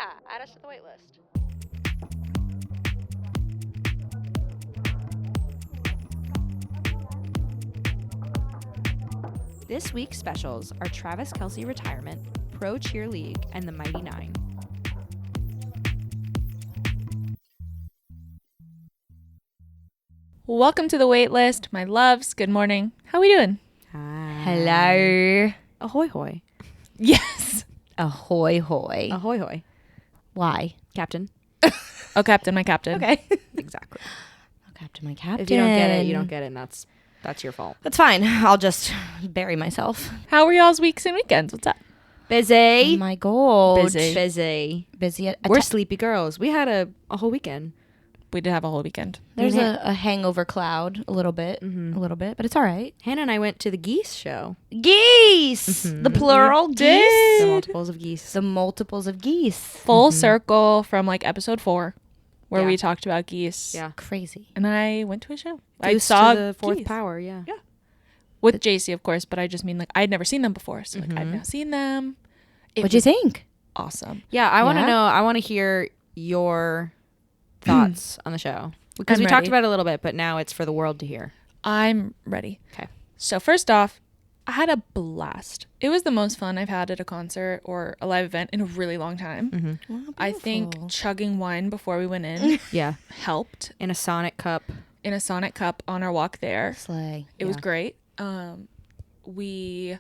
Yeah, add us to the wait list. This week's specials are Travis Kelce retirement, Pro Cheer League, and the Mighty Nein. Welcome to the wait list, my loves. Good morning. How we doing? Hi. Hello. Ahoy hoy. Yes. Ahoy hoy. Ahoy hoy. Why? Captain. Oh, Captain, my Captain. Okay. Exactly. Oh, Captain, my captain. If you don't get it, you don't get it, and that's your fault. That's fine. I'll just bury myself. How were y'all's weeks and weekends? What's up? Busy. Oh my God. Busy. Busy. We're sleepy girls. We had a whole weekend. We did have a whole weekend. There's a hangover cloud, a little bit, but it's all right. Hannah and I went to the geese show. Geese. The plural geese. The multiples of geese. The multiples of geese. Full circle from like episode 4 where Yeah. we talked about geese. Yeah. Crazy. And I went to a show. I Goose saw to the fourth geese. power, yeah. With Jaycie, of course, but I just mean like I'd never seen them before. So like I've now seen them. What'd you think? Awesome. Yeah, I want to Yeah? know. I want to hear your thoughts on the show. Because I'm we talked ready. about it a little bit, but now it's for the world to hear. I'm ready. Okay. So first off, I had a blast. It was the most fun I've had at a concert or a live event in a really long time. I think chugging wine before we went in Yeah. helped In a Sonic cup. in a Sonic cup on our walk there. Slay. It was great. We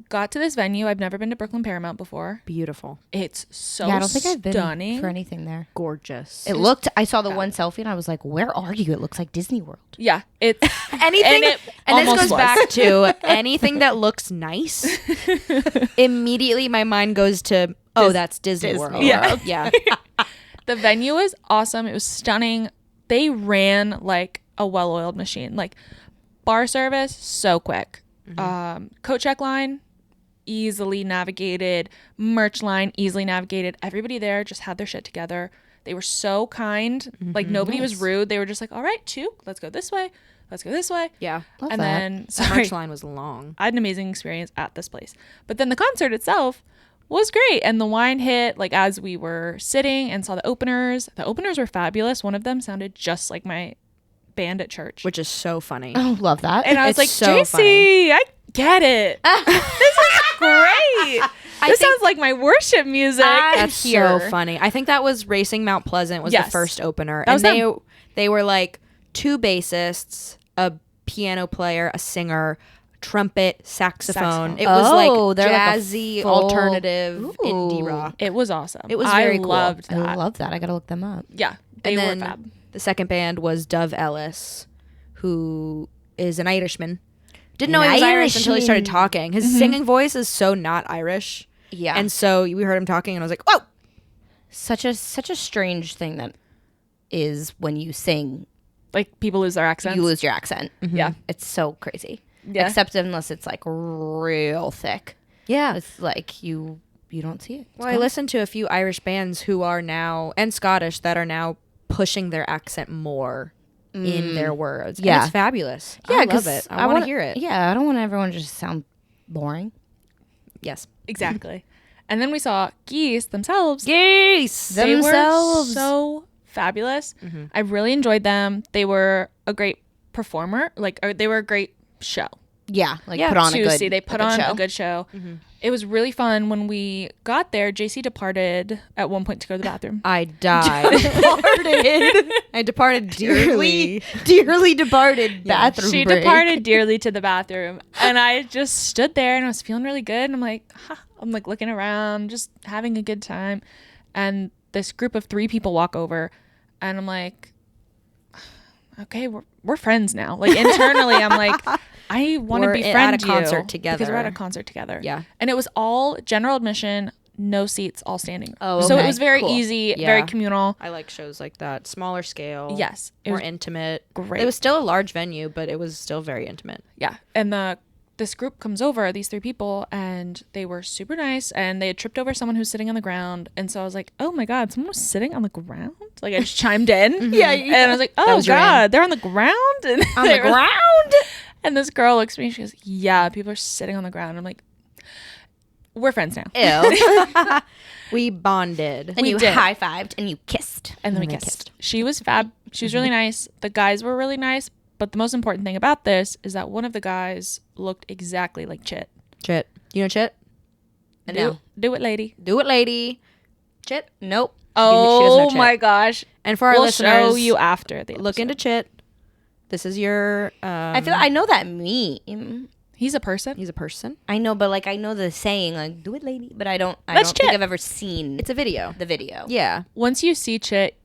got to this venue. I've never been to Brooklyn Paramount before. Beautiful. It's so Yeah, I don't think I've been stunning. for anything there. Gorgeous. I saw the one selfie and I was like, where are you? It looks like Disney World. Yeah, it's Anything, it and this almost goes was. back to anything that looks nice. Immediately, my mind goes to, that's Disney World. Yeah. Yeah. The venue was awesome. It was stunning. They ran like a well-oiled machine. Like bar service, so quick. Coat check line, easily navigated. Merch line, easily navigated. Everybody there just had their shit together. They were so kind. Like nobody was rude. They were just like, all right, let's go this way. Let's go this way. Yeah. Love And that. then, The sorry, merch line was long. I had an amazing experience at this place. But then the concert itself was great. And the wine hit like as we were sitting and saw the openers. The openers were fabulous. One of them sounded just like my band at church. Which is so funny. Oh, love that. And I was It's like, so Jaycie, I get it. This is great. This sounds like my worship music. That's so funny. I think that was Racing Mount Pleasant was the Yes. first opener. That was And they were like 2 bassists, a piano player, a singer, trumpet, saxophone. Saxophone. It was like they're like a jazzy, full- alternative, Ooh. indie rock. It was awesome. It was very cool. I loved that. I love that. I got to look them up. Yeah. They And were then fab. the second band was Dove Ellis, who is an Irishman. Didn't know he was Irish until he started Irishman. talking. His singing voice is so not Irish. Yeah. And so we heard him talking and I was like, whoa. such a strange thing that is when you sing, Like people lose their accents. you lose your accent. Yeah. It's so crazy. Yeah. Except unless it's like real thick. Yeah. It's like you don't see it. It's Well, I gone. listened to a few Irish bands who are now, and Scottish, that are now pushing their accent more in their words. Yeah. And it's fabulous. Yeah, I love 'cause it. I want wanna- to hear it. Yeah, I don't want everyone to just sound boring. Yes. Exactly. And then we saw Geese themselves. Geese. They Themselves. were so fabulous. I really enjoyed them. They were a great performer. They were a great show. Yeah, like Yeah, put on a to good see. They put a on good show. a good show. It was really fun. When we got there, Jaycie departed at one point to go to the bathroom. I died. I departed dearly. dearly departed bathroom She break. departed dearly to the bathroom, and I just stood there and I was feeling really good. And I'm like, I'm like looking around, just having a good time. And this group of 3 people walk over, and I'm like, okay, we're friends now. Like internally, I'm like, I want to We're befriend at a you concert because we're at together. a concert together. Yeah. And it was all general admission, no seats, all standing. Oh, So it okay. was very Cool. easy, Yeah. very communal. I like shows like that. Smaller scale. Yes, it More was intimate. great. It was still a large venue, but it was still very intimate. Yeah. And this group comes over, these 3 people, and they were super nice, and they had tripped over someone who's sitting on the ground. And so I was like, oh my God, someone was sitting on the ground? Like I just chimed in. Yeah. And I was like, oh was your God, they're on the ground? And On they the were- ground? And this girl looks at me and she goes, yeah, people are sitting on the ground. I'm like, we're friends now. Ew. We bonded. And We you did. high-fived and you kissed. And then we kissed. She was fab. She was really nice. The guys were really nice. But the most important thing about this is that one of the guys looked exactly like Chit. Chit. You know Chit? No. Do it, lady. Do it, lady. Chit. Nope. She doesn't know Oh Chit. my gosh. And for our We'll listeners, show you after the look episode. into Chit. This is your. I feel I know that meme. He's a person. He's a person. I know, but like I know the saying, like "do it, lady," but I don't That's think Chit. I've ever seen It's a video. the video. Yeah. Once you see Chit,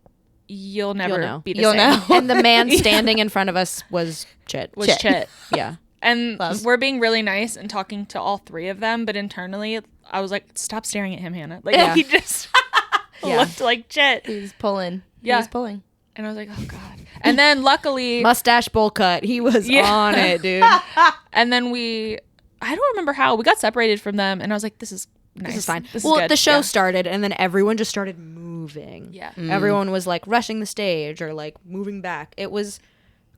you'll never know. be the You'll same. know. And the man standing in front of us was Chit. Was Chit. Yeah. And Love. we're being really nice and talking to all three of them, but internally, I was like, "Stop staring at him, Hannah." Like Yeah. he just Yeah. looked like Chit, He's pulling. Yeah. He's pulling. and I was like, "Oh God!" And then luckily, Mustache bowl cut. He was Yeah. on it, dude. and then I don't remember how we got separated from them, and I was like, "This is nice. This is fine. This Well, is good." the show Yeah. started, and then everyone just started moving. Yeah. Everyone was like rushing the stage or like moving back. It was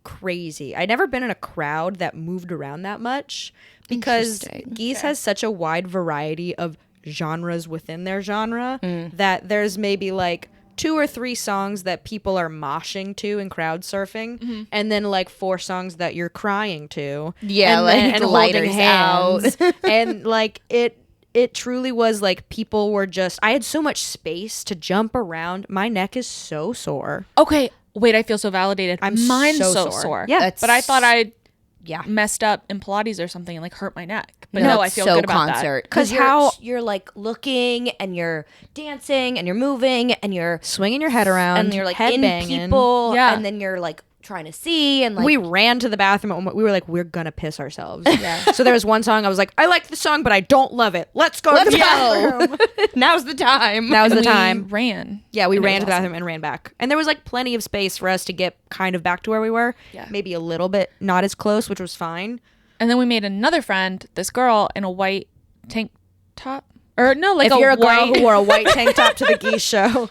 crazy. I'd never been in a crowd that moved around that much because Interesting. Geese has such a wide variety of genres within their genre that there's maybe like 2 or 3 songs that people are moshing to and crowd surfing, and then like 4 songs that you're crying to. Yeah, and like then, and holding lighters hands. out. And like it truly was like people were just, I had so much space to jump around. My neck is so sore. Okay, wait. I feel so validated. Mine's so so sore. sore. Yeah. That's- but I thought I Yeah. messed up in Pilates or something and like hurt my neck. But No, no, I it's feel so good about concert. that. Because how- you're like looking and you're dancing and you're moving and you're Swinging your head around. and you're like in headbanging. people Yeah. and then you're like trying to see and like We ran to the bathroom. We were like, we're gonna piss ourselves. So there was one song I was like, I like the song, but I don't love it. Let's go to the bathroom. now's the time. That was And the time. ran. Yeah, we And it ran was to the bathroom and ran back. And there was like plenty of space for us to get kind of back to where we were. Yeah. Maybe a little bit not as close, which was fine. And then we made another friend, this girl in a white tank top. Or no, like If you're a girl white. who wore a white tank top to the Geese show.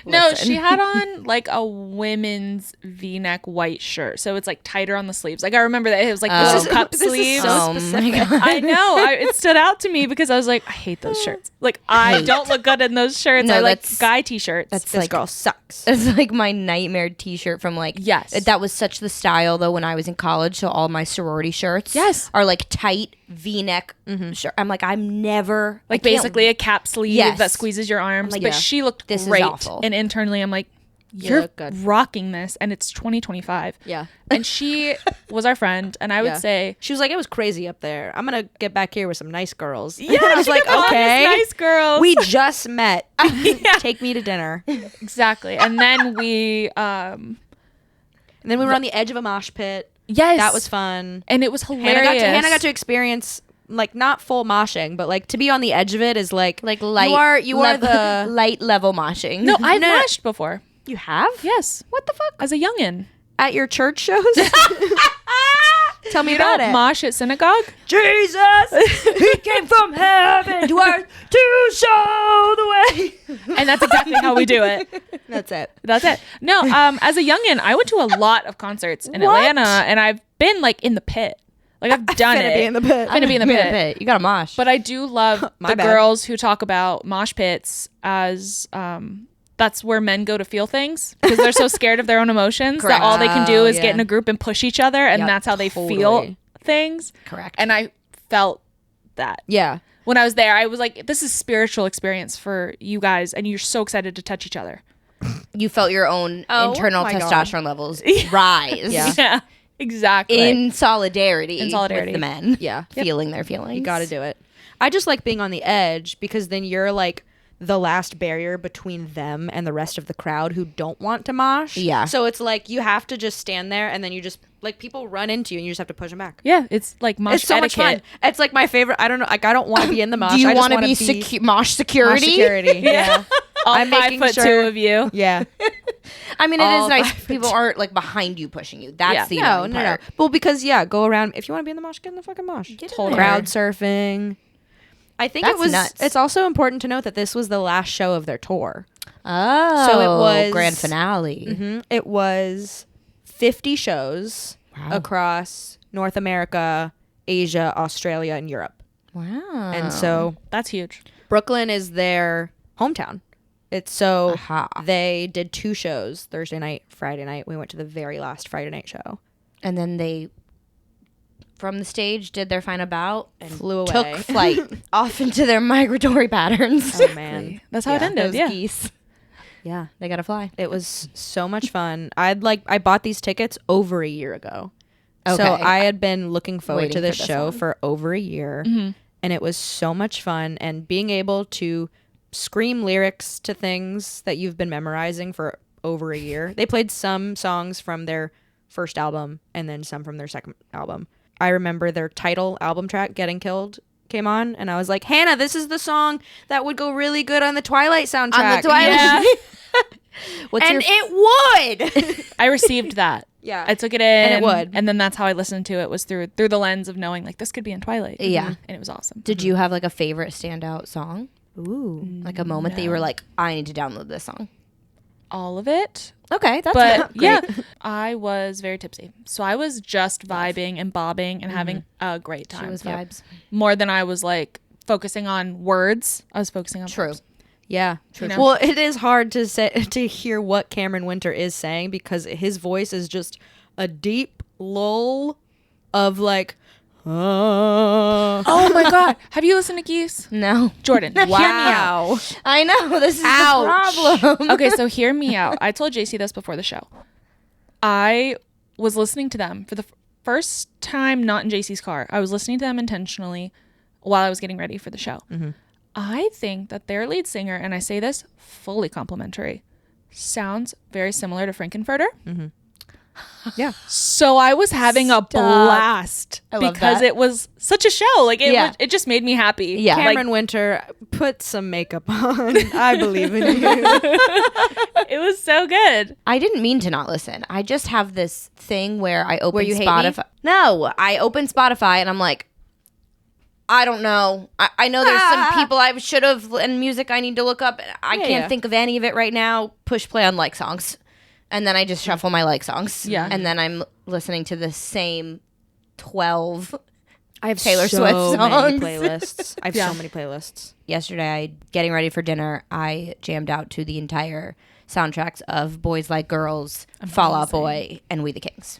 No, Listen. she had on like a women's V-neck white shirt, so it's like tighter on the sleeves. Like I remember that it was like this is cup this is sleeves. so Oh my specific. God. I know. It stood out to me because I was like, I hate those shirts. Like I don't look good in those shirts. No, I like that's- guy t-shirts. That's This like girl sucks. it's like my nightmare t-shirt from like Yes. that was such the style though when I was in college, so all my sorority shirts Yes. are like tight v-neck shirt. I'm like I'm never like I can't- basically a cap sleeve Yes. that squeezes your arms. like, but yeah. she looked This is great. awful. And internally I'm like, you're look good. rocking this and it's 2025. Yeah. And she was our friend and I would Yeah. say, She was like, it was crazy up there. I'm going to get back here with some nice girls. yeah, I was she like, kept calling us okay. nice girls. We just met. Take me to dinner. And Exactly. And then we then we were on the edge of a mosh pit. yes. That was fun. And it was hilarious. Hannah got to experience like not full moshing, but like to be on the edge of it is like like light you are the light level moshing. No, I've No. mashed before. you have Yes. what the fuck As a youngin. at your church shows. Tell me You about don't it. mosh at synagogue? Jesus, he came from heaven to earth to show the way. And that's exactly how we do it. That's it. That's it. No, as a youngin, I went to a lot of concerts in What? Atlanta and I've been like in the pit. Like I've done Finna it. be in the pit. Finna be in the pit. You got a mosh. But I do love My the bad. girls who talk about mosh pits as that's where men go to feel things because they're so scared of their own emotions that all they can do is yeah. get in a group and push each other and Yep, that's how they totally. feel things. Correct. And I felt that. Yeah. When I was there, I was like, this is spiritual experience for you guys and you're so excited to touch each other. You felt your own Oh internal my God. testosterone levels rise. Yeah. Yeah, exactly. In solidarity. In solidarity. with the men. Yeah. Feeling their feelings. You got to do it. I just like being on the edge because then you're like the last barrier between them and the rest of the crowd who don't want to mosh. Yeah. So it's like you have to just stand there and then you just like people run into you and you just have to push them back. yeah, it's like mosh It's so much etiquette. fun. It's like my favorite. I don't know. Like I don't want to be in the mosh. Do you I just want to wanna be mosh security? mosh security? Yeah. All I'm 5'2" making sure- of you. Yeah. I mean, it All is nice. 5'2". People aren't like behind you pushing you. That's Yeah. the No, annoying no, no. part. Well, because go around. If you want to be in the mosh, get in the fucking mosh. Get in Totally. there. Crowd surfing. I think That's it was. nuts. It's also important to note that this was the last show of their tour. Oh, So it was- grand finale. It was 50 shows Wow. across North America, Asia, Australia, and Europe. Wow. And so That's huge. Brooklyn is their hometown. It's so Aha. they did 2 shows, Thursday night, Friday night. We went to the very last Friday night show. And then they, from the stage, did their final bout and Flew away. took flight off into their migratory patterns. Oh man. That's how it ended. Those Yeah. geese. Yeah. They gotta fly. It was so much fun. I bought these tickets over a year ago. Okay. So I had been looking forward Waiting to this for this show one. for over a year. And it was so much fun. And being able to scream lyrics to things that you've been memorizing for over a year. They played some songs from their first album and then some from their second album. I remember their title album track, Getting Killed, came on. And I was like, Hannah, this is the song that would go really good on the Twilight soundtrack. On the Twilight. Yeah. It would. I received that. Yeah. I took it in. And it would. And then that's how I listened to it, was through the lens of knowing like this could be in Twilight. Yeah. And it was awesome. Did you have like a favorite standout song? Ooh. Like a moment that you were like, I need to download this song. All of it. Okay, that's But great. yeah, I was very tipsy. So I was just vibing and bobbing and having a great time. She was vibes. More than I was like focusing on words. I was focusing on True. vibes. Yeah. You know? Well, it is hard to hear what Cameron Winter is saying because his voice is just a deep lull of like, Oh my God. Have you listened to Geese? No. Jordan, hear me out. wow. I know. This is Ouch. the problem. Okay, so hear me out. I told Jaycie this before the show. I was listening to them for the first time, not in Jaycie's car. I was listening to them intentionally while I was getting ready for the show. I think that their lead singer, and I say this fully complimentary, sounds very similar to Frankenfurter. Yeah. So I was having a blast I love because that. it was such a show. Like it just made me happy. Yeah. Cameron Winter, put some makeup on. I believe in you. It was so good. I didn't mean to not listen. I just have this thing where I open you hate me? Spotify. No, I open Spotify and I'm like, I don't know. I know there's some people I should have and music I need to look up. I can't think of any of it right now. Push play on like songs. And then I just shuffle my like songs. Yeah. And then I'm listening to the same 12 I have Taylor so Swift many songs. playlists. I have so many playlists. Yesterday, getting ready for dinner, I jammed out to the entire soundtracks of Boys Like Girls, Fall Out Boy, and We the Kings.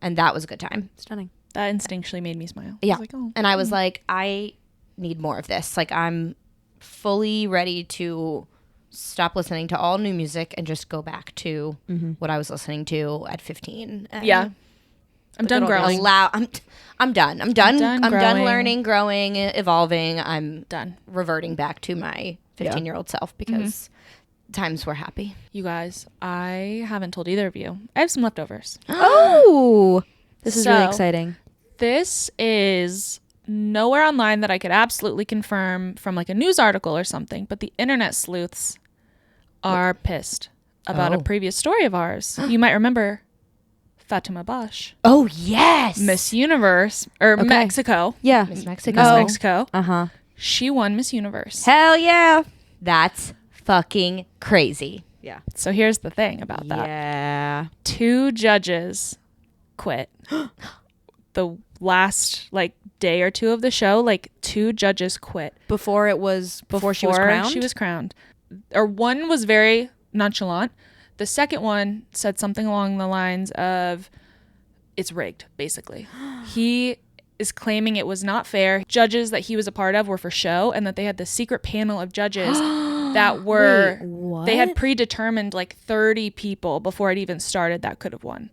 And that was a good time. Stunning. That instinctually made me smile. Yeah. I was like, oh. And I was like, I need more of this. Like, I'm fully ready to stop listening to all new music and just go back to what I was listening to at 15. And Yeah. I'm done growing. I'm done. I'm done growing. learning, growing, evolving. I'm Done. reverting back to my 15-year-old self because times were happy. You guys, I haven't told either of you. I have some leftovers. Oh, this is really So- exciting. This is nowhere online that I could absolutely confirm from like a news article or something, but the internet sleuths are pissed about a previous story of ours. You might remember Fatima Bosch, Oh, yes. Miss Universe, or Mexico. Yeah. Miss Mexico. Miss Mexico. Uh-huh. She won Miss Universe. Hell yeah. That's fucking crazy. Yeah. So here's the thing about that. Yeah. 2 judges quit. The last like day or 2 of the show, like 2 judges quit Before she was crowned? She was crowned. Or one was very nonchalant. The second one said something along the lines of, it's rigged, basically. He is claiming it was not fair. Judges that he was a part of were for show, and that they had the secret panel of judges that were, they had predetermined like 30 people before it even started that could have won.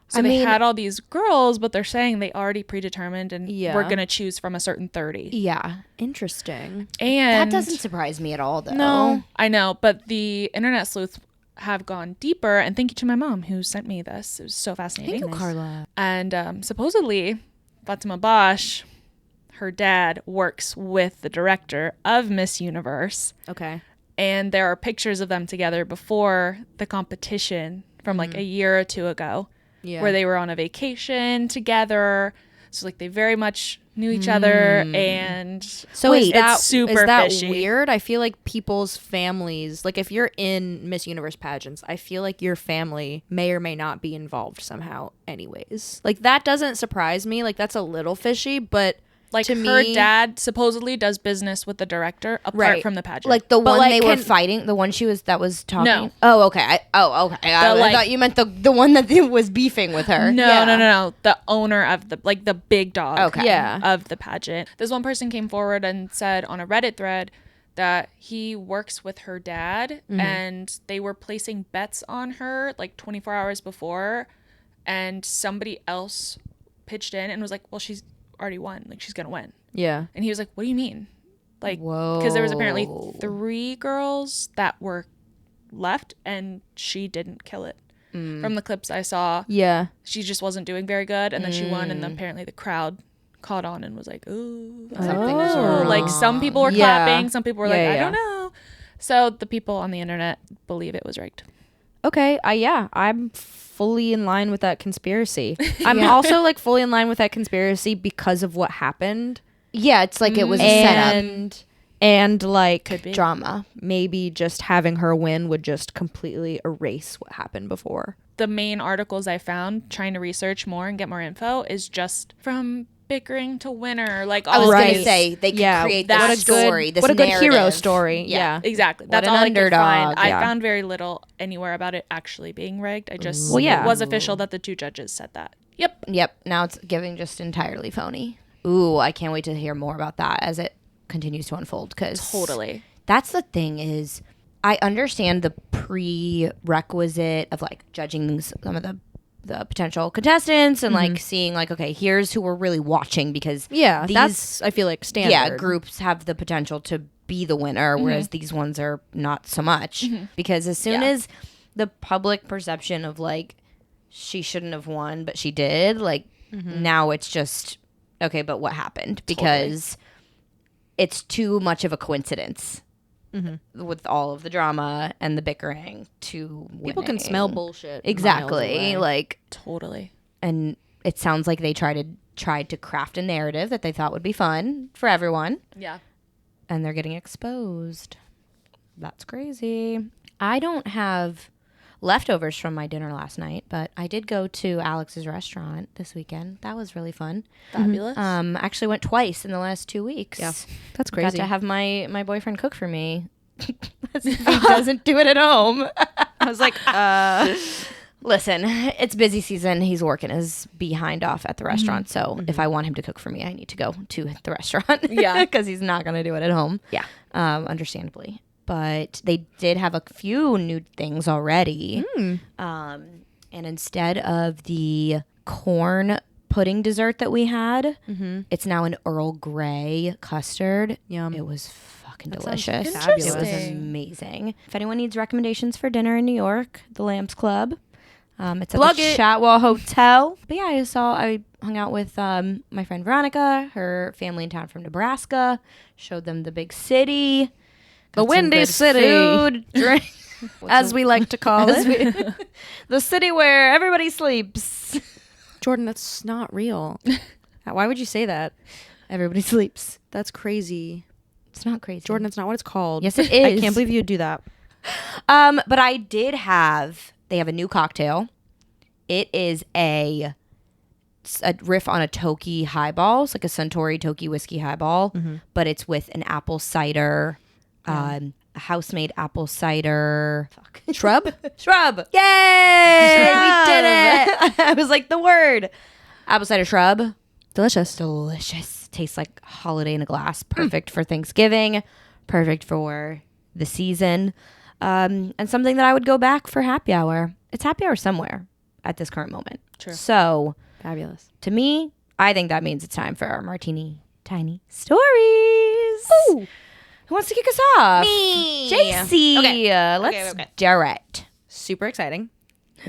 So they had all these girls, but they're saying they already predetermined and we're going to choose from a certain 30. Yeah. Interesting. And That doesn't surprise me at all, though. No, I know, but the internet sleuths have gone deeper, and thank you to my mom who sent me this. It was so fascinating. Thank you, Carla. And supposedly, Fatima Bosch, her dad, works with the director of Miss Universe, Okay. and there are pictures of them together before the competition from like a year or 2 ago, where they were on a vacation together. So like they very much knew each other, and So is it's super fishy. weird? I feel like people's families, like if you're in Miss Universe pageants, I feel like your family may or may not be involved somehow anyways. Like that doesn't surprise me. Like that's a little fishy, but Like, to her me, dad supposedly does business with the director apart Right. from the pageant. Like the one like, they were fighting, the one that was talking. No. Oh, okay. I thought you meant the one that was beefing with her. No. The owner of the big dog. Okay. Yeah. Of the pageant. This one person came forward and said on a Reddit thread that he works with her dad, and they were placing bets on her like 24 hours before, and somebody else pitched in and was like, well, she's already won, like she's gonna win. Yeah. And he was like, what do you mean? Like, Whoa. because there was apparently 3 girls that were left and she didn't kill it. From the clips I saw, Yeah. she just wasn't doing very good, and then she won, and then apparently the crowd caught on and was like, ooh, something's wrong. Like, some people were clapping, some people were like, I don't know. So the people on the internet believe it was rigged. Okay. I'm fully in line with that conspiracy. I'm also like fully in line with that conspiracy because of what happened. Yeah, it's like it was a setup. And like Could be. Drama. maybe just having her win would just completely erase what happened before. The main articles I found trying to research more and get more info is just from bickering to winner. Like, I was all going these- to say, they could create that this story, this what a good hero narrative. story. Yeah. Exactly. What That's an all I could underdog. find. I Yeah. found very little anywhere about it actually being rigged. I just Well, yeah. it was official that the 2 judges said that. Yep. Now it's giving just entirely phony. Ooh, I can't wait to hear more about that as it continues to unfold, because Totally. that's the thing is, I understand the prerequisite of like judging some of the potential contestants and like seeing like, okay, here's who we're really watching, because Yeah. these That's, I feel like, standard. groups have the potential to be the winner, whereas these ones are not so much, because as soon as the public perception of like she shouldn't have won but she did, like now it's just okay, but what happened? Because it's too much of a coincidence with all of the drama and the bickering to People can smell bullshit. exactly miles away. like, Totally. and it sounds like they tried to craft a narrative that they thought would be fun for everyone, Yeah. and they're getting exposed. That's crazy. I don't have leftovers from my dinner last night, but I did go to Alex's restaurant this weekend. That was really fun. Fabulous. Actually went twice in the last 2 weeks. Yeah. That's Got crazy. to have my boyfriend cook for me. As if he doesn't do it at home. I was like, Listen, it's busy season. He's working his behind off at the restaurant. So if I want him to cook for me, I need to go to the restaurant. Yeah. Because he's not going to do it at home. Yeah. Understandably. But they did have a few new things already. And instead of the corn pudding dessert that we had, it's now an Earl Grey custard. Yum. It was fucking sounds delicious. fabulous. It was amazing. If anyone needs recommendations for dinner in New York, the Lambs Club. It's at Plug the it. Chatwell Hotel. But yeah, I hung out with my friend Veronica, her family in town from Nebraska, showed them the big city. The got some Windy good City. food, drink, as we like to call it. the city where everybody sleeps. Jordan, that's not real. Why would you say that? Everybody sleeps. That's crazy. It's not crazy. Jordan, that's not what it's called. Yes, it I is. can't believe you'd do that. But I did have, they have a new cocktail. It is a riff on a Toki highball. It's like a Suntory Toki whiskey highball, but it's with an apple cider, a house-made apple cider. Shrub? Shrub. Yay! We did it. I was like, the word. Apple cider shrub. Delicious. Delicious. Tastes like holiday in a glass. Perfect for Thanksgiving. Perfect for the season. And something that I would go back for happy hour. It's happy hour somewhere at this current moment. True. So, Fabulous. to me, I think that means it's time for our Martini Tiny Stories. Ooh. Who wants to kick us off? Me. Jaycie. Okay. Let's do it. Super exciting.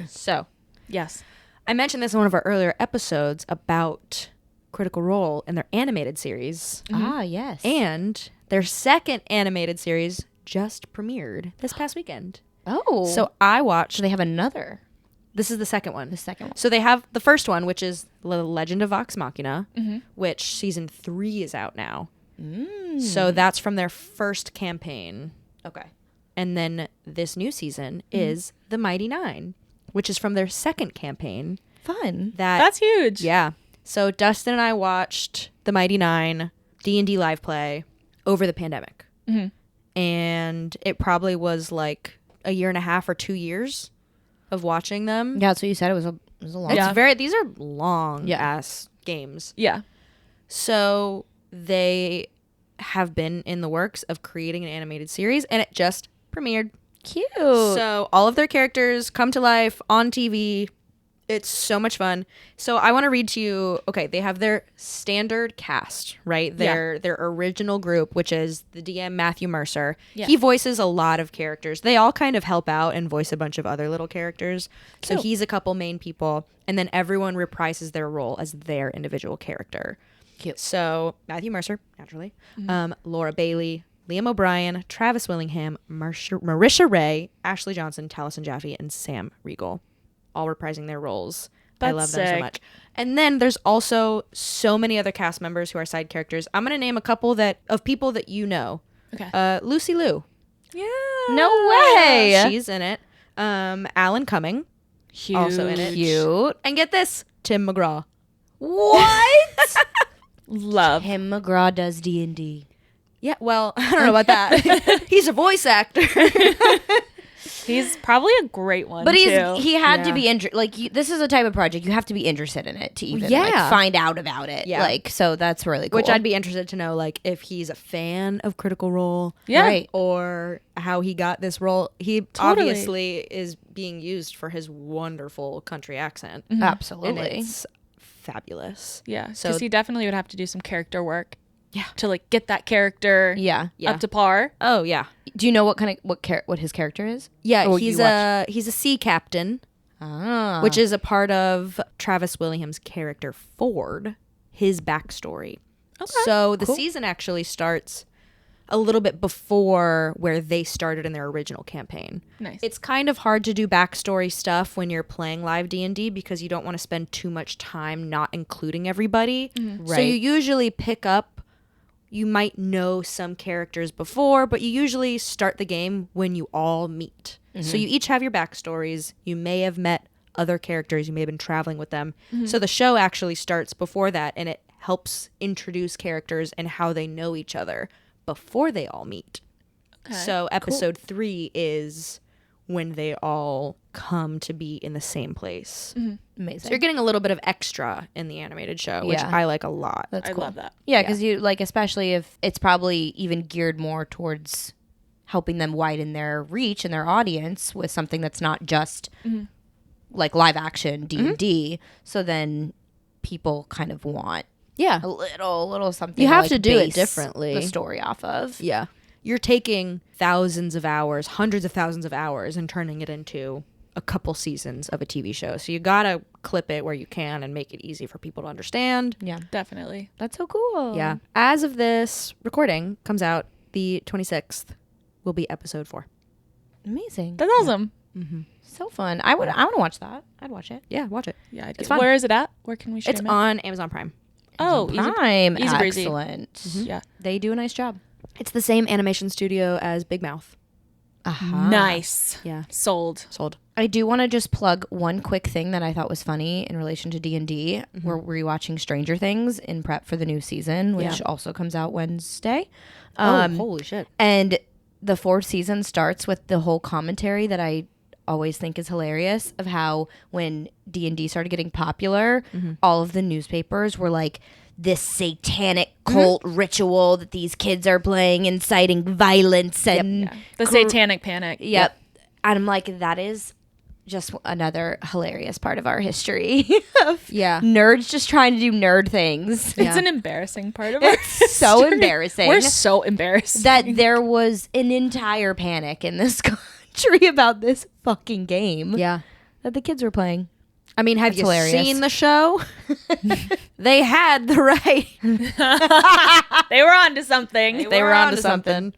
So, Yes. I mentioned this in one of our earlier episodes about Critical Role and their animated series. Ah, yes. And their second animated series just premiered this past weekend. oh. So I watched, So they have another. this is the second one. The second one. So they have the first one, which is The Legend of Vox Machina, which season 3 is out now. So that's from their first campaign. Okay. And then this new season is The Mighty Nein, which is from their second campaign. Fun. That That's huge. yeah. So Dustin and I watched the Mighty Nein D&D live play over the pandemic. And it probably was like a year and a half or 2 years of watching them. Yeah, that's what you said. It was a long. It's these are long ass games. Yeah. So they have been in the works of creating an animated series, and it just premiered. Cute. So all of their characters come to life on TV. It's so much fun. So I want to read to you. Okay, they have their standard cast, right? Their original group, which is the DM Matthew Mercer. Yeah. He voices a lot of characters. They all kind of help out and voice a bunch of other little characters. So he's a couple main people, and then everyone reprises their role as their individual character. Cute. So Matthew Mercer, naturally, Laura Bailey, Liam O'Brien, Travis Willingham, Marisha Ray, Ashley Johnson, Taliesin Jaffe, and Sam Riegel, all reprising their roles. I love them so much. And then there's also so many other cast members who are side characters. I'm gonna name a couple of people that you know. Okay. Lucy Liu. Yeah. No way. She's in it. Alan Cumming, Huge. also in it. Cute. And get this, Tim McGraw. What? Love. Tim McGraw does D&D. Yeah, well, I don't know about that. He's a voice actor. He's probably a great one, But too. he had to be this is a type of project you have to be interested in it to even Yeah. find out about it. Yeah. So that's really cool. Which I'd be interested to know, like, if he's a fan of Critical Role. Yeah. Right. Or how he got this role. He Totally. obviously is being used for his wonderful country accent. Mm-hmm. And Absolutely. it's fabulous. Yeah. So- Because he definitely would have to do some character work. Yeah. To, like, get that character Yeah. up to par. Oh, yeah. Do you know what his character is? Yeah, Or he's you he's a sea captain, Ah. which is a part of Travis Willingham's character Ford, his backstory. Okay. So the season actually starts a little bit before where they started in their original campaign. Nice. It's kind of hard to do backstory stuff when you're playing live D&D because you don't want to spend too much time not including everybody. So Right. you usually pick up, you might know some characters before, but you usually start the game when you all meet. So you each have your backstories. You may have met other characters. You may have been traveling with them. So the show actually starts before that, and it helps introduce characters and how they know each other before they all meet. Okay. So episode 3 is when they all come to be in the same place. Amazing. So you're getting a little bit of extra in the animated show, which Yeah. I like a lot. That's I cool. love that. Yeah, because you especially if it's probably even geared more towards helping them widen their reach and their audience with something that's not just like live action D&D. So then people kind of want Yeah. a little something. You to, have to do it base differently. The story off of. Yeah. You're taking thousands of hours, hundreds of thousands of hours, and turning it into a couple seasons of a TV show. So you gotta clip it where you can and make it easy for people to understand. Yeah, Definitely. that's so cool. Yeah. As of this recording comes out, the 26th will be episode 4. Amazing. That's awesome. So fun. I want to watch that. I'd watch it. Yeah, watch it. Yeah, I do. It's fun. Where is it at? Where can we stream It's it? on Amazon Prime. Oh, easy. Prime. easy breezy. Excellent. Yeah. They do a nice job. It's the same animation studio as Big Mouth. Nice. Yeah. Sold. Sold. I do want to just plug one quick thing that I thought was funny in relation to D&D. We're rewatching Stranger Things in prep for the new season, which also comes out Wednesday. Holy shit. And the 4th season starts with the whole commentary that I always think is hilarious of how when D&D started getting popular, all of the newspapers were like, this satanic cult ritual that these kids are playing, inciting violence and The Satanic Panic. Yep. And I'm like, that is just another hilarious part of our history of Yeah. nerds just trying to do nerd things. It's an embarrassing part of our It's so history. embarrassing We're so embarrassed. that there was an entire panic in this country about this fucking game Yeah. that the kids were playing. I mean, have That's you hilarious. seen the show? They had the right. They were onto something. They were onto something.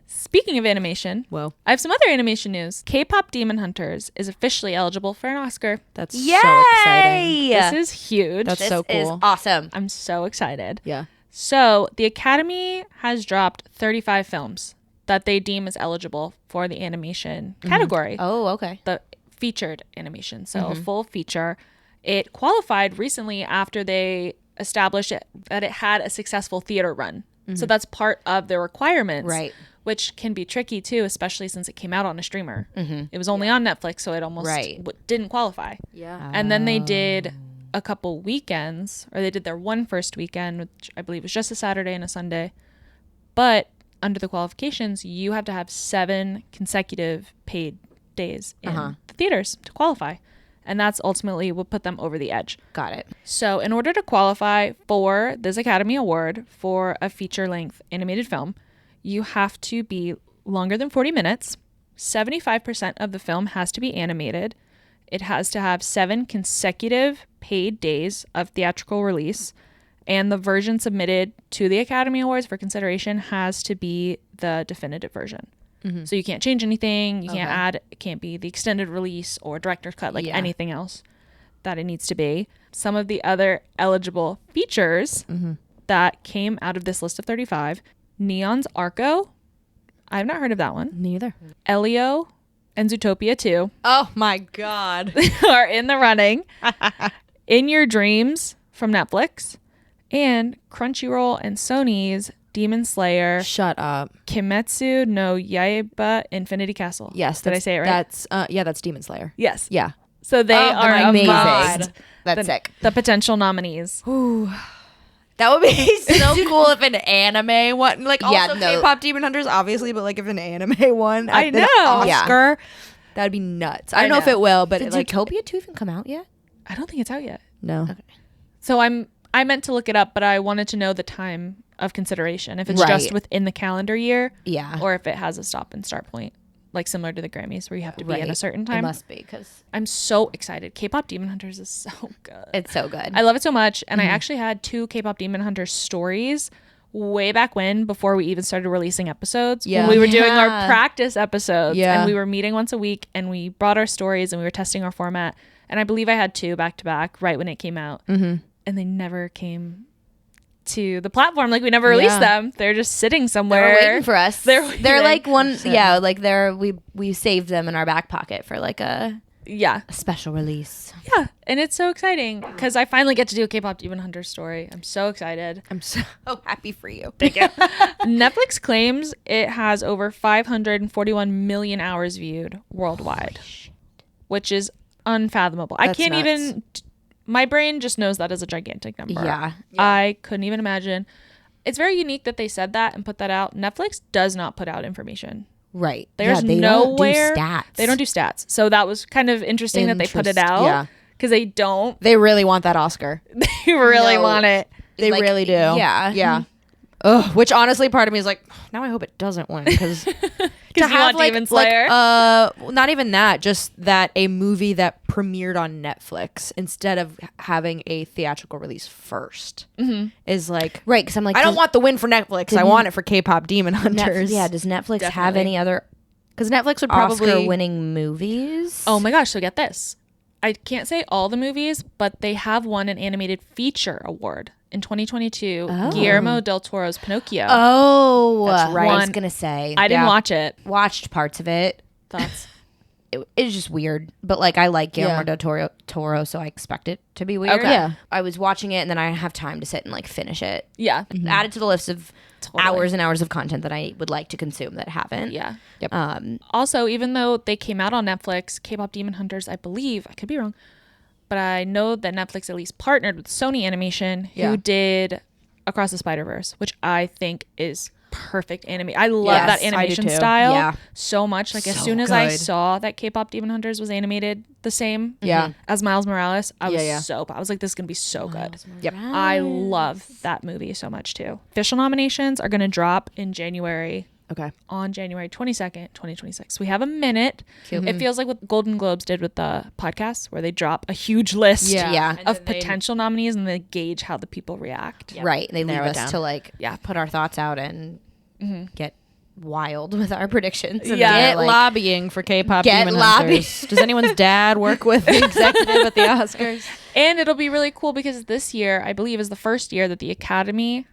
Speaking of animation, Whoa. I have some other animation news. K-pop Demon Hunters is officially eligible for an Oscar. That's so exciting. This is huge. That's so This is cool. awesome. I'm so excited. Yeah. So the Academy has dropped 35 films that they deem as eligible for the animation category. Oh, okay. The featured animation. So a full feature. It qualified recently after they established that it had a successful theater run. So that's part of their requirements. Right. Which can be tricky too, especially since it came out on a streamer. It was only on Netflix, so it almost didn't qualify. Yeah. And then they did a couple weekends, or they did their first weekend, which I believe was just a Saturday and a Sunday. But under the qualifications, you have to have 7 consecutive paid days in the theaters to qualify. And that's ultimately what put them over the edge. Got it. So in order to qualify for this Academy Award for a feature-length animated film, you have to be longer than 40 minutes. 75% of the film has to be animated. It has to have 7 consecutive paid days of theatrical release. And the version submitted to the Academy Awards for consideration has to be the definitive version. So you can't change anything. You can't add. It can't be the extended release or director's cut, like anything else that it needs to be. Some of the other eligible features that came out of this list of 35, Neon's Arco. I've not heard of that one. Neither. Elio and Zootopia 2 Oh my God. are in the running. In Your Dreams from Netflix, and Crunchyroll and Sony's Demon Slayer, Shut up. Kimetsu no Yaiba Infinity Castle. Yes. Did I say it right? That's Demon Slayer. Yes. Yeah. So they are amazing. amongst That's sick. the potential nominees. That would be so cool if an anime one, like Yeah, also no. K-pop Demon Hunters, obviously, but like if an anime one, I at the know. Oscar, that'd be nuts. I don't know if it will, but Did like, Zootopia 2 even come out yet? I don't think it's out yet. no. So I meant to look it up, but I wanted to know the time of consideration. If it's just Right. within the calendar year, Yeah. or if it has a stop and start point, like similar to the Grammys, where you have to be in a certain time. It must be, because I'm so excited. K-pop Demon Hunters is so good. it's so good. I love it so much. And I actually had 2 K-pop Demon Hunters stories way back when, before we even started releasing episodes. Yeah. When we were doing our Yeah. practice episodes. Yeah. And we were meeting once a week, and we brought our stories, and we were testing our format. And I believe I had 2 back to back right when it came out. And they never came to the platform. Like, we never released them. They're just sitting somewhere. They're waiting for us. They're like one, like we saved them in our back pocket for like a special release. Yeah. And it's so exciting because I finally get to do a K-pop Demon Hunter story. I'm so excited. I'm so happy for you. Thank you. Netflix claims it has over 541 million hours viewed worldwide, which is unfathomable. I can't nuts. even. My brain just knows that is a gigantic number. Yeah. I couldn't even imagine. It's very unique that they said that and put that out. Netflix does not put out information. Right. There's they nowhere. don't do stats. They don't do stats. So that was kind of interesting that they put it out. Yeah. Because they don't. They really want that Oscar. They really No. want it. They Like, really do. yeah. Yeah. Ugh, which honestly, part of me is like, now I hope it doesn't win, because to you have want Demon Slayer? not even that, just that a movie that premiered on Netflix instead of having a theatrical release first is like, Right, because I'm like, I don't want the win for Netflix. I want it for K-pop Demon Hunters. does Netflix have Definitely. any other because Netflix would probably Oscar-winning movies? Oh my gosh, so get this. I can't say all the movies, but they have won an animated feature award in 2022. Guillermo del Toro's Pinocchio. Oh, That's right. I was gonna say I didn't watch it. watched parts of it. Thoughts? It's just weird, but like I like Guillermo Yeah. del Toro, so I expect it to be weird. Okay. Yeah. I was watching it, and then I have time to sit and like finish it. Yeah. Add it to the list of Totally. hours and hours of content that I would like to consume that haven't. Yeah. Yep. Also, even though they came out on Netflix, K-pop Demon Hunters, I believe, I could be wrong, but I know that Netflix at least partnered with Sony Animation, who did Across the Spider-Verse, which I think is perfect anime. I love Yes, that I do animation too. style Yeah. so much. Like, as So soon as I good. saw that K-pop Demon Hunters was animated the same Yeah. as Miles Morales, I was Yeah. I was like, this is going to be so good. Yep. I love that movie so much too. Official nominations are going to drop in January. Okay. On January 22nd, 2026. We have a minute. It feels like what Golden Globes did with the podcast, where they drop a huge list Yeah. And of then they- potential nominees and they gauge how the people react. Right. They leave Narrow it us down. to like Yeah. put our thoughts out and get wild with our predictions. And Yeah. then, Get like, lobbying for K-pop Get Demon lobby- Hunters. Does anyone's dad work with the executive at the Oscars? And it'll be really cool because this year, I believe, is the first year that the Academy,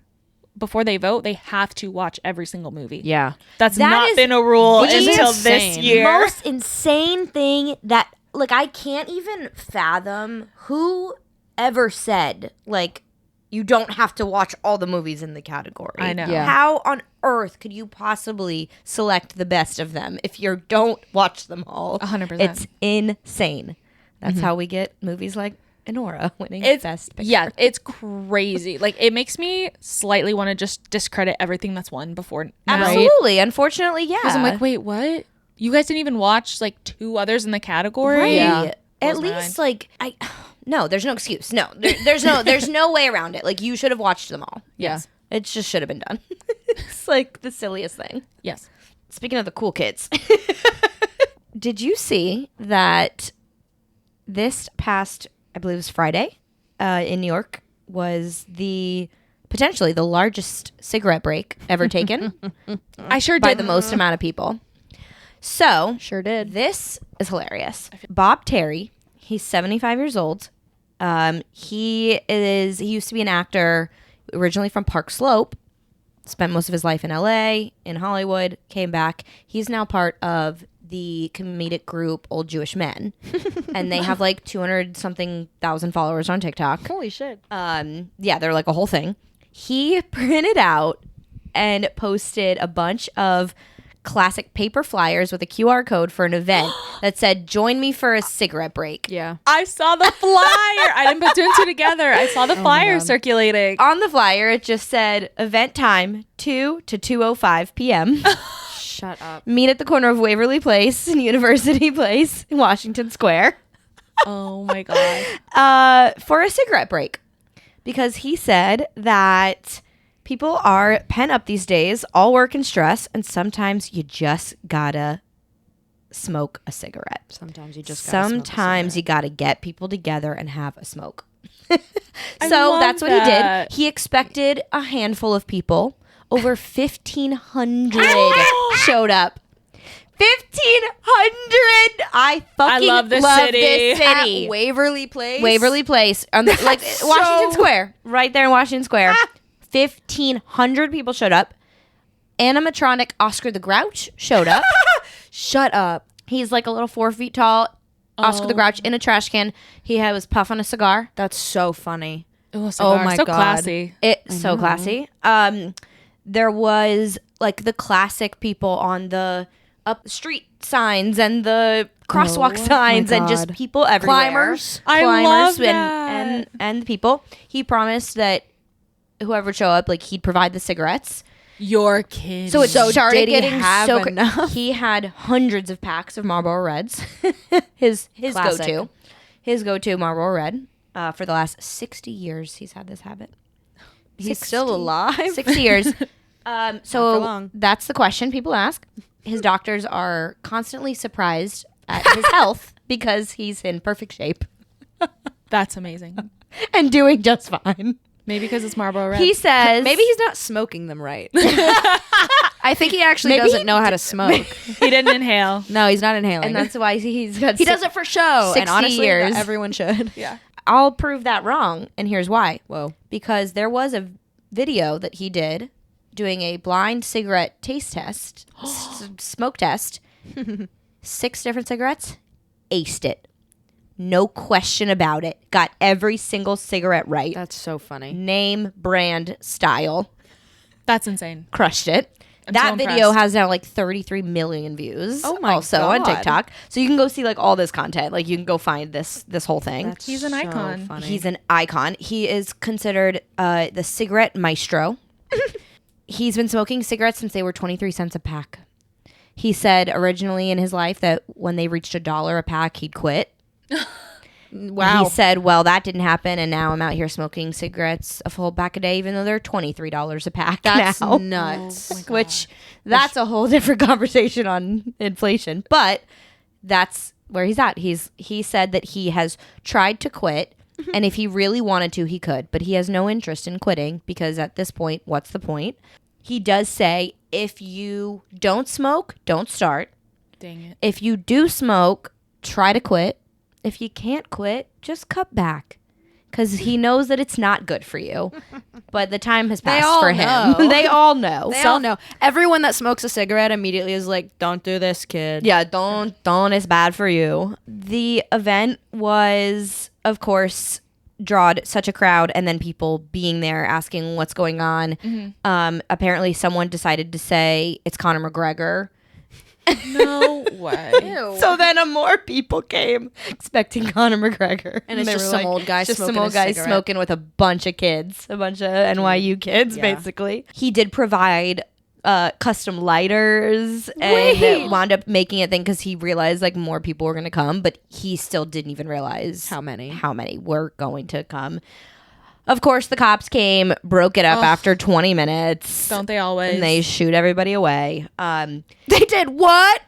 before they vote, they have to watch every single movie. Yeah. That's That not is been a rule the until this insane year. most insane thing that like, I can't even fathom who ever said, like, you don't have to watch all the movies in the category. I know. Yeah. How on earth could you possibly select the best of them if you don't watch them all? 100%. It's insane. That's how we get movies like Enora winning Best Picture. Yeah, it's crazy. Like, it makes me slightly want to just discredit everything that's won before. Absolutely. Unfortunately, yeah. Because I'm like, wait, what? You guys didn't even watch like 2 others in the category? Right. Yeah. At Blows my least, like, no, there's no excuse. No, there's no way around it. Like, you should have watched them all. Yeah. It just should have been done. It's like the silliest thing. Yes. Speaking of the cool kids, did you see that this past, I believe it was Friday, in New York, was potentially the largest cigarette break ever taken I sure by did. the most amount of people. So, Sure did. this is hilarious. Bob Terry, he's 75 years old. He used to be an actor originally from Park Slope, spent most of his life in LA, in Hollywood, came back. He's now part of the comedic group Old Jewish Men. And they have like 200 something thousand followers on TikTok. Holy shit. Yeah, they're like a whole thing. He printed out and posted a bunch of classic paper flyers with a QR code for an event that said, "Join me for a cigarette break." Yeah. I saw the flyer. I didn't put 2 and 2 together. I saw the flyer circulating. On the flyer, it just said, "Event time 2 to 2:05 p.m. Shut up. Meet at the corner of Waverly Place and University Place in Washington Square Oh my God. for a cigarette break." Because he said that people are pent up these days, all work and stress, and sometimes you just gotta smoke a cigarette. Sometimes you just gotta smoke a Sometimes you gotta get people together and have a smoke. I So love that's what that. he did. He expected a handful of people. Over 1,500 showed up. 1,500! I fucking love this love city. this city. At Waverly Place. Waverly Place, on the, like Washington Square, right there in Washington Square. 1,500 people showed up. Animatronic Oscar the Grouch showed up. Shut up. He's like a little 4 feet tall. Oscar the Grouch in a trash can. He was puffing a cigar. That's so funny. Ooh, a cigar. my so God. classy. It's so classy. There was like the classic people on the up street signs and the crosswalk signs and just God. people everywhere. Climbers. I love that. and the people. He promised that whoever would show up, like he'd provide the cigarettes. Your kid. So it started did he getting have so enough? He had hundreds of packs of Marlboro Reds. his Classic. go-to Marlboro Red. For the last 60 years, he's had this habit. He's still alive. 60 years. for So long. that's the question people ask. His doctors are constantly surprised at his health because he's in perfect shape That's amazing. and doing just fine. Maybe because it's Marlboro Red. He says Maybe he's not smoking them right. I think he actually Maybe doesn't he know how to smoke. he didn't inhale. No, he's not inhaling. and that's why he's got he does it for show. 60 And honestly, years. everyone should. Yeah. I'll prove that wrong, and here's why. Whoa. Because there was a video that he did doing a blind cigarette taste test, smoke test. 6 different cigarettes, aced it. No question about it. Got every single cigarette right. That's so funny. Name, brand, style. That's insane. Crushed it. I'm That so video impressed. has now like 33 million views. Oh my also on God. TikTok. So you can go see like all this content. Like you can go find this whole thing. That's He's an so icon. Funny. He's an icon. He is considered the cigarette maestro. He's been smoking cigarettes since they were 23 cents a pack. He said originally in his life that when they reached $1 a pack, he'd quit. wow. He said, well, that didn't happen, and now I'm out here smoking cigarettes a full pack a day, even though they're $23 a pack That's now. nuts. Which, that's a whole different conversation on inflation. But that's where he's at. He said that he has tried to quit, and if he really wanted to, he could. But he has no interest in quitting, because at this point, what's the point? He does say, if you don't smoke, don't start. Dang it. If you do smoke, try to quit. If you can't quit, just cut back. because he knows that it's not good for you. But the time has passed all for know. him. They all know. They all know. Everyone that smokes a cigarette immediately is like, don't do this, kid. Yeah, don't. It's bad for you. The event was, of course, drawed such a crowd, and then people being there asking what's going on. Apparently, someone decided to say it's Conor McGregor. No way. So then more people came expecting Conor McGregor, And it's they just were some like, old guy just smoking some old a guy cigarette. smoking with a bunch of kids, a bunch of NYU kids, Yeah. basically. He did provide custom lighters Wait. and wound up making a thing because he realized like more people were going to come, but he still didn't even realize How many were going to come. Of course, the cops came, broke it up after 20 minutes. Don't they always? And they shoot everybody away. They did what?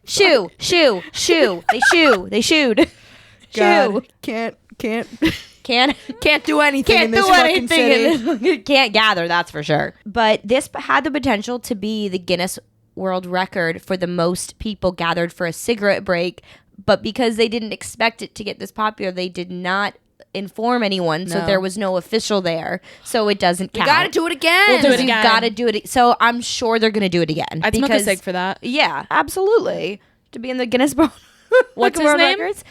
Shoo. They shooed. God, can't Can't do anything in this do fucking city. Can't gather, that's for sure. But this had the potential to be the Guinness World Record for the most people gathered for a cigarette break. But because they didn't expect it to get this popular, they did not inform anyone. So No. there was no official there. So it doesn't count. You gotta do it again. We'll do it You again. gotta do it. So I'm sure they're gonna do it again. I'd smoke a cig for that. Yeah, absolutely. To be in the Guinness Book. What's his World name? Records.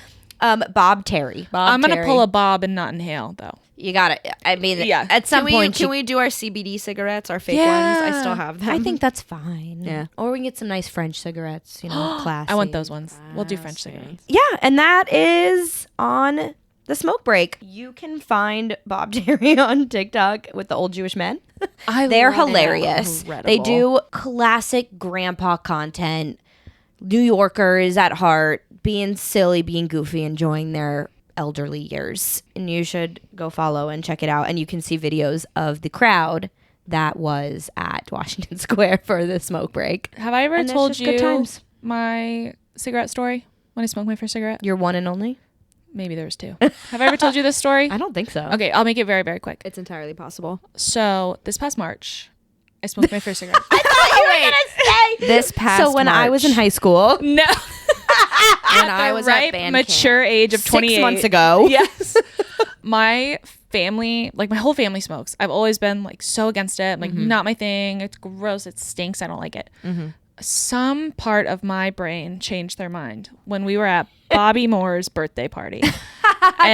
Bob Terry. I'm going to pull a Bob and not inhale, though. You gotta. I mean, Yeah. at some point, Can we do our CBD cigarettes, our fake Yeah. ones? I still have them. I think that's fine. Yeah. Or we can get some nice French cigarettes. Classy. I want those ones. We'll do French cigarettes. Yeah, and that is on the smoke break. You can find Bob Terry on TikTok with the old Jewish men. They're love it. hilarious. Incredible. They do classic grandpa content. New Yorkers at heart, being silly, being goofy, enjoying their elderly years. And you should go follow and check it out. And you can see videos of the crowd that was at Washington Square for the smoke break. Have I ever And it's told just good you times. my cigarette story when I smoked my first cigarette? Your one and only? Maybe there's two. Have I ever told you this story? I don't think so. Okay, I'll make it very, very quick. it's entirely possible. So this past March, I smoked my first cigarette. This past So when I was in March. high school, No. When I was at ripe, band mature age of 28. 6 months ago. Yes. My family, like my whole family smokes. I've always been like so against it. Like not my thing. It's gross. It stinks. I don't like it. Some part of my brain changed their mind when we were at Bobby Moore's birthday party. And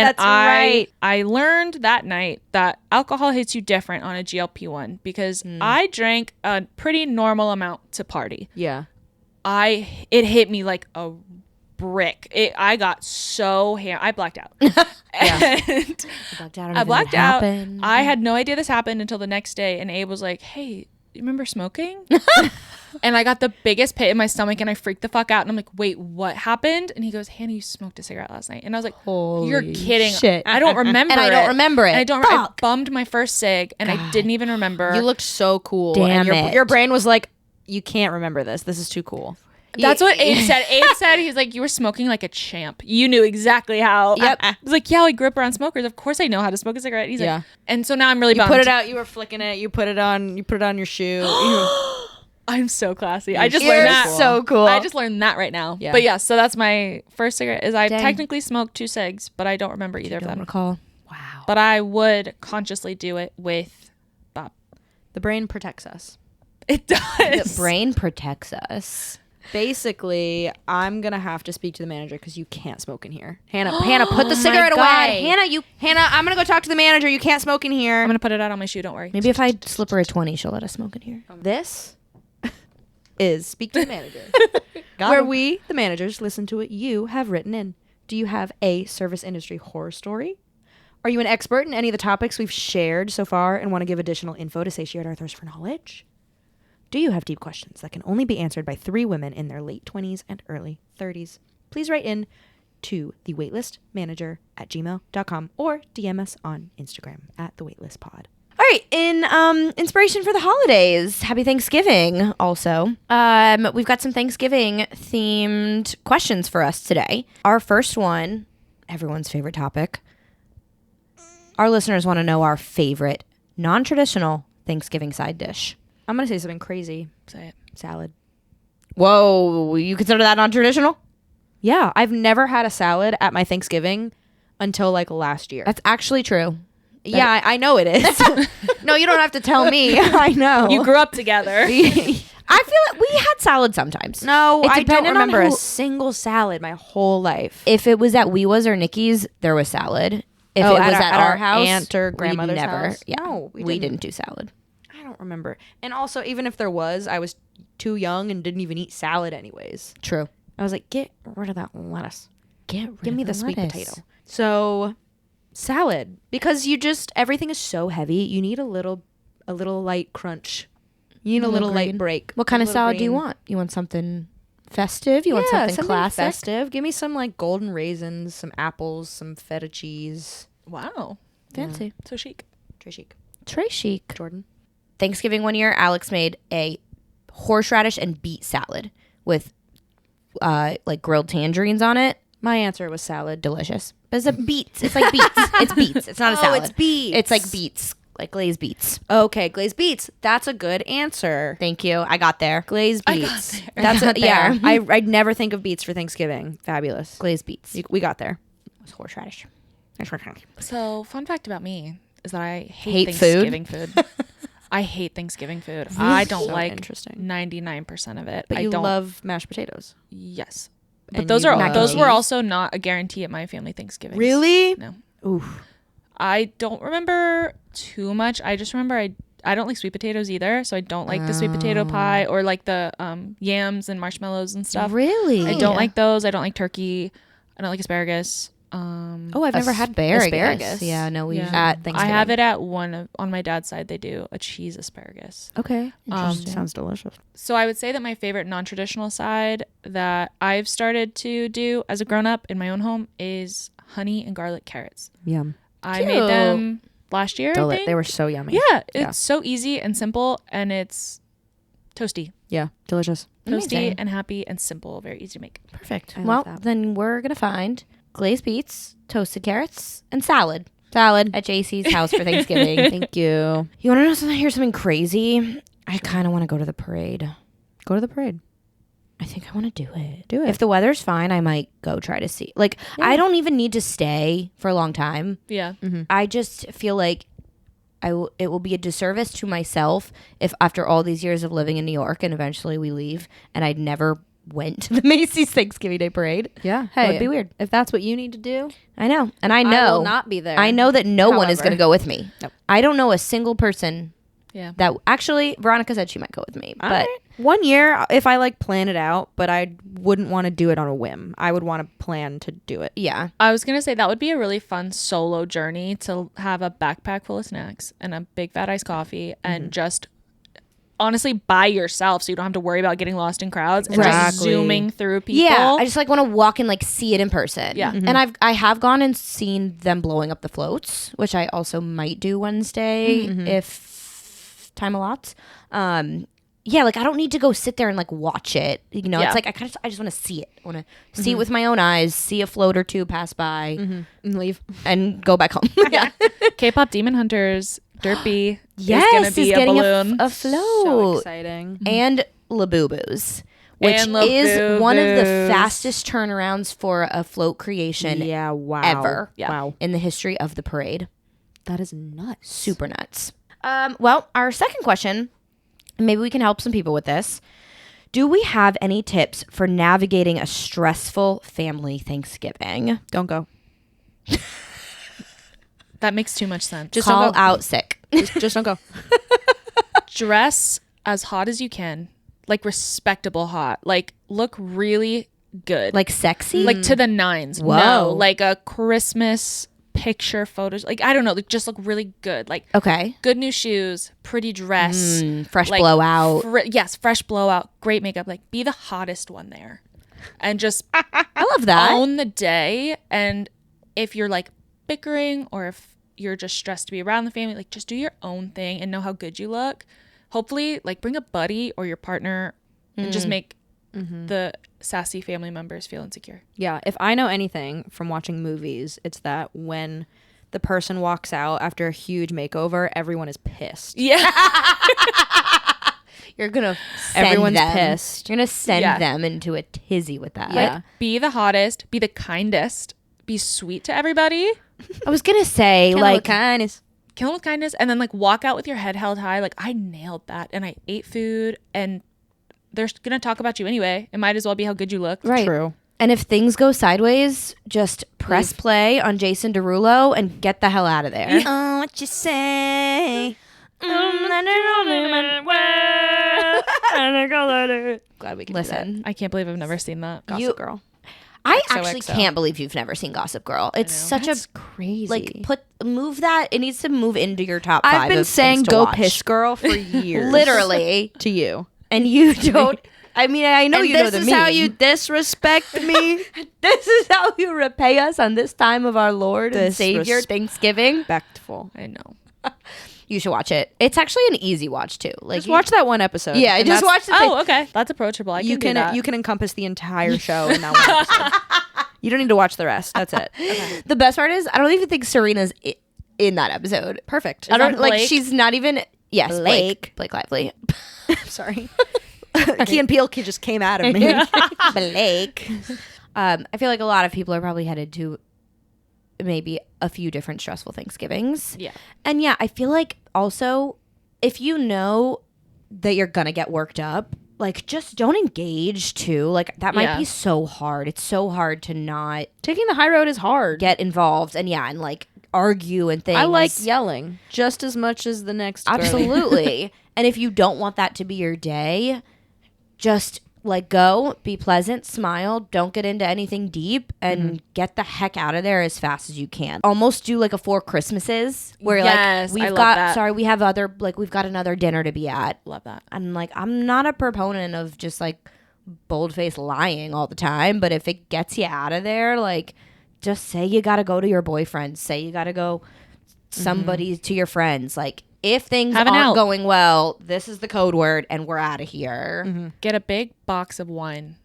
That's right. I learned that night that alcohol hits you different on a GLP-1 because I drank a pretty normal amount to party. Yeah. It hit me like a brick. I got so I blacked out. And I blacked out. I had no idea this happened until the next day, and Abe was like, "Hey, you remember smoking?" And I got the biggest pit in my stomach, and I freaked the fuck out. And I'm like, "Wait, what happened?" And he goes, "Hannah, you smoked a cigarette last night." And I was like, "You're kidding!" shit. I don't remember. And I don't remember it. And I bummed my first cig, and I didn't even remember. You looked so cool. Damn and it. your brain was like, you can't remember this. This is too cool. That's what Abe said. Abe said, he's like, you were smoking like a champ. You knew exactly how. Yep. I was like, yeah, I grew up around smokers. Of course I know how to smoke a cigarette. He's Yeah. like, and so now I'm really You bummed. put it out. You were flicking it. You put it on. You put it on your shoe. I'm so classy. I just You're learned that. so cool. I just learned that right now. Yeah. But yeah, so that's my first cigarette. Is I Dang. technically smoked 2 cigs, but I don't remember either of don't them. recall. Wow. But I would consciously do it with Bob. The brain protects us. It does. The brain protects us. Basically, I'm gonna have to speak to the manager because you can't smoke in here. Hannah, put the cigarette God. away. Hannah, I'm gonna go talk to the manager. You can't smoke in here. I'm gonna put it out on my shoe. Don't worry. Maybe if I slip her a 20, she'll let us smoke in here. This is Speak to the Manager, where we, the managers, listen to what you have written in. Do you have a service industry horror story? Are you an expert in any of the topics we've shared so far and want to give additional info to satiate our thirst for knowledge? Do you have deep questions that can only be answered by 3 women in their late 20s and early 30s? Please write in to thewaitlistmanager@gmail.com or DM us on Instagram @thewaitlistpod. All right, in inspiration for the holidays, happy Thanksgiving also. We've got some Thanksgiving-themed questions for us today. Our first one, everyone's favorite topic. Our listeners want to know our favorite non-traditional Thanksgiving side dish. I'm going to say something crazy. Say it. Salad. Whoa, you consider that non-traditional? Yeah, I've never had a salad at my Thanksgiving until like last year. That's actually true. Yeah, I know it is. No, you don't have to tell me. I know. You grew up together. I feel like we had salad sometimes. No, It I don't depended on remember a who- single salad my whole life. If it was at Weewa's or Nikki's, there was salad. If Oh, it was at at our house, aunt or we'd grandmother's never. house? Yeah, No, we didn't do salad. I don't remember. And also, even if there was, I was too young and didn't even eat salad anyways. True. I was like, get rid of that lettuce. Give Give me the sweet potato. So, salad, because everything is so heavy. You need a little light crunch. You need a little light green. break. What kind A of little salad do you green. want? You want something festive? You want something classic? festive. Give me some like golden raisins, some apples, some feta cheese. Wow. Fancy. So chic. Très chic. Très chic. Jordan. Thanksgiving one year, Alex made a horseradish and beet salad with like grilled tangerines on it. My answer was salad. Delicious. But it's a beets. It's like beets. It's beets. It's not a salad. it's beets. It's like beets. Like glazed beets. Okay, glazed beets. That's a good answer. Thank you. I got there. Glazed I got beets. there. That's I got yeah. there. I'd never think of beets for Thanksgiving. Fabulous. Glazed beets. We got there. It's horseradish. So, fun fact about me is that I Hate hate food? Thanksgiving food. I hate Thanksgiving food. I don't So like interesting. 99% of it. But I you don't love mashed potatoes. Yes. But And those you are love- those were also not a guarantee at my family Thanksgiving. Really? No. Oof. I don't remember too much. I just remember I don't like sweet potatoes either, so I don't like the sweet potato pie or like the yams and marshmallows and stuff. Really? I don't like those. I don't like turkey. I don't like asparagus. Oh, I've never had asparagus. Yeah, no, we Yeah. at I Thanksgiving. have it at on my dad's side. They do a cheese asparagus. Okay. Interesting. Sounds delicious. So I would say that my favorite non-traditional side that I've started to do as a grown-up in my own home is honey and garlic carrots. Yum. I made them last year. I think. They were so yummy. Yeah, it's Yeah. so easy and simple, and it's toasty, Yeah. Delicious. toasty Amazing. and happy and simple. Very easy to make. Perfect. I Well, love that. then we're going to find glazed beets, toasted carrots, and salad. Salad. At Jaycie's house for Thanksgiving. Thank you. You want to know something? Here's something crazy. I kind of want to go to the parade. Go to the parade. I think I want to do it. Do it. If the weather's fine, I might go try to see. Like, I don't even need to stay for a long time. Yeah, I just feel like it will be a disservice to myself if after all these years of living in New York and eventually we leave and I never went to the Macy's Thanksgiving Day Parade. Yeah. It would be weird. If that's what you need to do, I know. And I know will not be there. I know that no one is However. going to go with me. Nope. I don't know a single person yeah. that actually Veronica said she might go with me, but Alright. 1 year, if I like plan it out, but I wouldn't want to do it on a whim. I would want to plan to do it. yeah. I was gonna say that would be a really fun solo journey to have a backpack full of snacks and a big fat iced coffee and just honestly by yourself, so you don't have to worry about getting lost in crowds and just Exactly. zooming through people. Yeah, I just like want to walk and like see it in person. Yeah. And I have gone and seen them blowing up the floats, which I also might do Wednesday if time allots. Yeah, like I don't need to go sit there and like watch it. You know, Yeah. it's like I just want to see it. I want to see it with my own eyes, see a float or two pass by, And leave. and go back home. Yeah. K-pop Demon Hunters, Derpy Yes, is gonna he's be a getting balloon. a So float. exciting. And Labubu's, which And is one of the Labubu's. fastest turnarounds for a float creation Yeah, wow. ever. Yeah. Wow. in the history of the parade. That is nuts. Super nuts. Well, our second question, maybe we can help some people with this. Do we have any tips for navigating a stressful family Thanksgiving? Don't go. That makes too much sense. Just Call don't go. out sick. Just don't go. Dress as hot as you can, like respectable hot, like look really good, Like sexy? like to the nines. Whoa. No, like a Christmas picture photos, like I don't know, like just look really good, like Okay. good new shoes, pretty dress, Fresh like, blowout. yes, fresh blowout, great makeup, like be the hottest one there, and just I love that. own the day. And if you're like bickering or if you're just stressed to be around the family, like just do your own thing and know how good you look. Hopefully like bring a buddy or your partner and just make the sassy family members feel insecure. Yeah, if I know anything from watching movies, it's that when the person walks out after a huge makeover, everyone is pissed. Yeah. You're gonna send Everyone's them. pissed. You're gonna send them into a tizzy with that. Yeah. Like, be the hottest, be the kindest, be sweet to everybody, I was gonna say, like, kindness. kill them with kindness, and then like walk out with your head held high. Like, I nailed that, and I ate food, and they're gonna talk about you anyway. It might as well be how good you look. right. True. And if things go sideways, just press play on Jason Derulo and get the hell out of there. Oh, what you say? Glad we can Listen, I can't believe I've never seen that. Gossip You- Girl. I XOXO. actually can't believe you've never seen Gossip Girl. It's such That's a crazy. like move that. It needs to move into your top 5. I've been of saying things to "Go watch. Piss Girl" for years, literally, to you. and you don't. I mean, I know And you know this the is meme. how you disrespect me. This is how you repay us on this time of our Lord and Savior, Thanksgiving. Respectful. I know. You should watch it. It's actually an easy watch too. Like Just watch that one episode. Yeah, and just that's- watch the thing. Oh, okay. That's approachable. I can You do can that. you can encompass the entire show in that one episode. You don't need to watch the rest. That's it. The best part is I don't even think Serena's in that episode. Perfect. I don't that like. Blake? She's not even. Yes, Blake Lively. Sorry. Key and Peele just came out of me. Blake. I feel like a lot of people are probably headed to maybe a few different stressful Thanksgivings. Yeah. And yeah, I feel like also if you know that you're gonna get worked up, like just don't engage too. Like that might Yeah. be so hard. It's so hard to not Taking the high road is hard. get involved and and like argue and things. I like yelling just as much as the next girlie. Absolutely. And if you don't want that to be your day, just like go, be pleasant, smile, don't get into anything deep, and get the heck out of there as fast as you can. Almost do like a 4 Christmases where Yes, like I we've love got that. we have other like we've got another dinner to be at. Love that. And like I'm not a proponent of just like bold-faced lying all the time, but if it gets you out of there, like just say you got to go to your boyfriend, say you got to go somebody to your friends, like if things Have an aren't out. going well, this is the code word and we're out of here. Get a big box of wine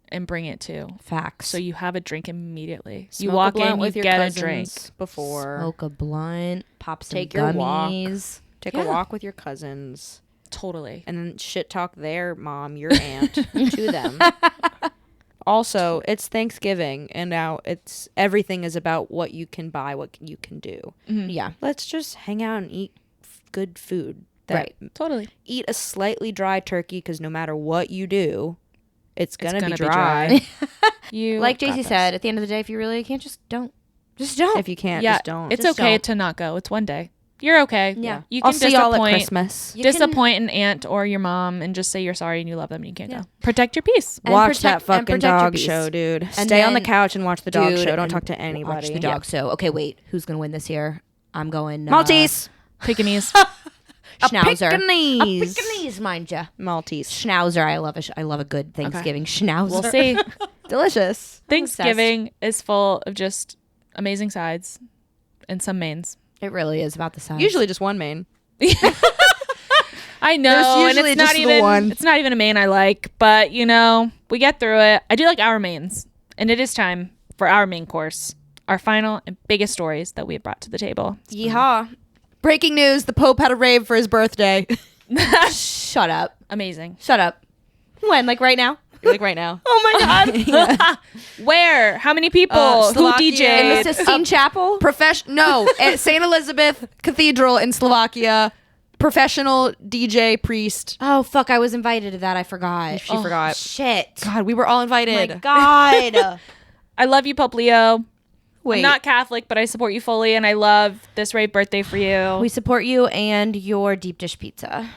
and bring it too. Facts. So you have a drink immediately. You Smoke a walk blunt in, with you your get a cousins drink. before. Smoke a blunt, pop some Take your walk. gummies. Take Yeah. a walk with your cousins. Totally. And then shit talk their mom, your aunt, to them. Also, it's Thanksgiving, and now it's everything is about what you can buy, what you can do. Yeah. Let's just hang out and eat good food. Right. Totally. Eat a slightly dry turkey because no matter what you do, it's gonna, gonna be be dry. You Like got Jaycie this. said, at the end of the day, if you really can't, just don't. Just don't. If you can't, yeah, just don't. It's Just okay don't. to not go. It's one day. You're okay. Yeah. You can I'll see y'all at disappoint Christmas. You can- disappoint an aunt or your mom and just say you're sorry and you love them and you can't go. Protect your peace. And Watch protect- that and fucking protect your dog peace. show, dude. And Stay on the then- couch and watch the dog Dude, show. Don't and talk to anybody. Watch the dog. So, okay, wait. Who's going to win this year? I'm going Maltese. Pekingese. Schnauzer. Pekingese. A Pekingese, mind ya. Maltese. Schnauzer. I love a good Thanksgiving Schnauzer. We'll see. Delicious. Thanksgiving is full of just amazing sides and some mains. It really is about the size. Usually just one main. I know, There's and usually it's not just the even one. it's not even a main I like, but you know, we get through it. I do like our mains, and it is time for our main course, our final and biggest stories that we have brought to the table. Yeehaw. Breaking news: the Pope had a rave for his birthday. Shut up. Amazing. Shut up. When? Like right now? Like right now. Oh my God. Where? How many people? Who Slovakia. DJ? In the Sistine Chapel? No, at St. Elizabeth Cathedral in Slovakia. Professional DJ priest. Oh, fuck. I was invited to that. I forgot. She forgot. Shit. God, we were all My invited. God. I love you, Pope Leo. Wait. I'm not Catholic, but I support you fully, and I love this rave birthday for you. We support you and your deep dish pizza.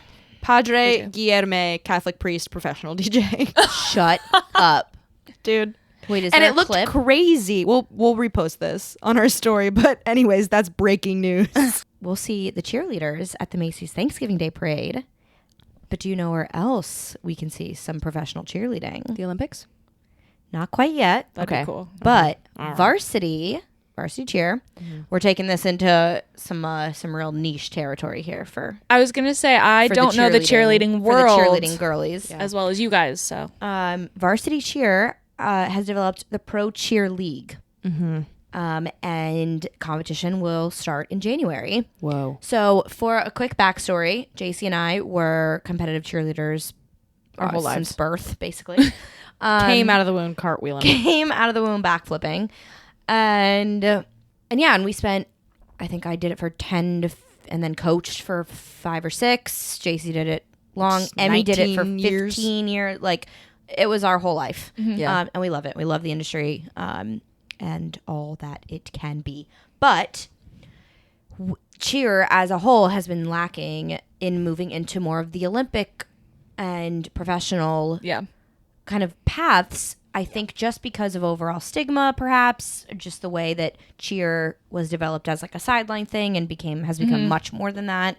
Padre Guillerme, Catholic priest, professional DJ. Shut up. Dude. Wait, is And there it a looked clip? crazy. We'll repost this on our story. But anyways, that's breaking news. We'll see the cheerleaders at the Macy's Thanksgiving Day Parade. But do you know where else we can see some professional cheerleading? The Olympics? Not quite yet. That'd be cool. But varsity cheer, we're taking this into some real niche territory here for I was gonna say I for don't know the cheerleading for world the cheerleading girlies. as well as you guys. So Varsity cheer has developed the Pro Cheer League. And competition will start in January. Whoa. So for a quick backstory, Jaycie and I were competitive cheerleaders Our whole since lives. birth, basically. Came out of the womb cartwheeling. Came out of the womb backflipping. And we spent, I think I did it for 10 and then coached for 5 or 6. Jaycie did it long. Emmy did it for 15 years. Like, it was our whole life. Yeah. And we love it. We love the industry and all that it can be. But cheer as a whole has been lacking in moving into more of the Olympic and professional kind of paths. I think just because of overall stigma, perhaps, just the way that cheer was developed as like a sideline thing and has become much more than that.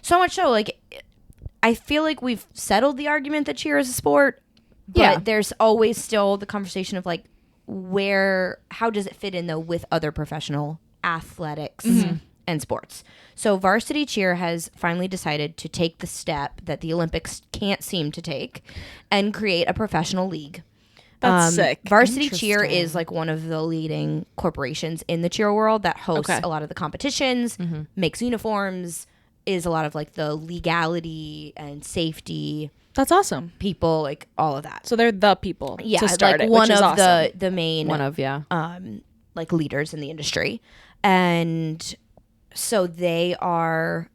So much so, like, I feel like we've settled the argument that cheer is a sport, but there's always still the conversation of like, how does it fit in though with other professional athletics and sports? So varsity cheer has finally decided to take the step that the Olympics can't seem to take and create a professional league. That's sick. Varsity cheer is like one of the leading corporations in the cheer world that hosts a lot of the competitions, makes uniforms, is a lot of like the legality and safety. That's awesome. People, like all of that. So they're the people to start like it, one which is of awesome. the main like leaders in the industry. And so they are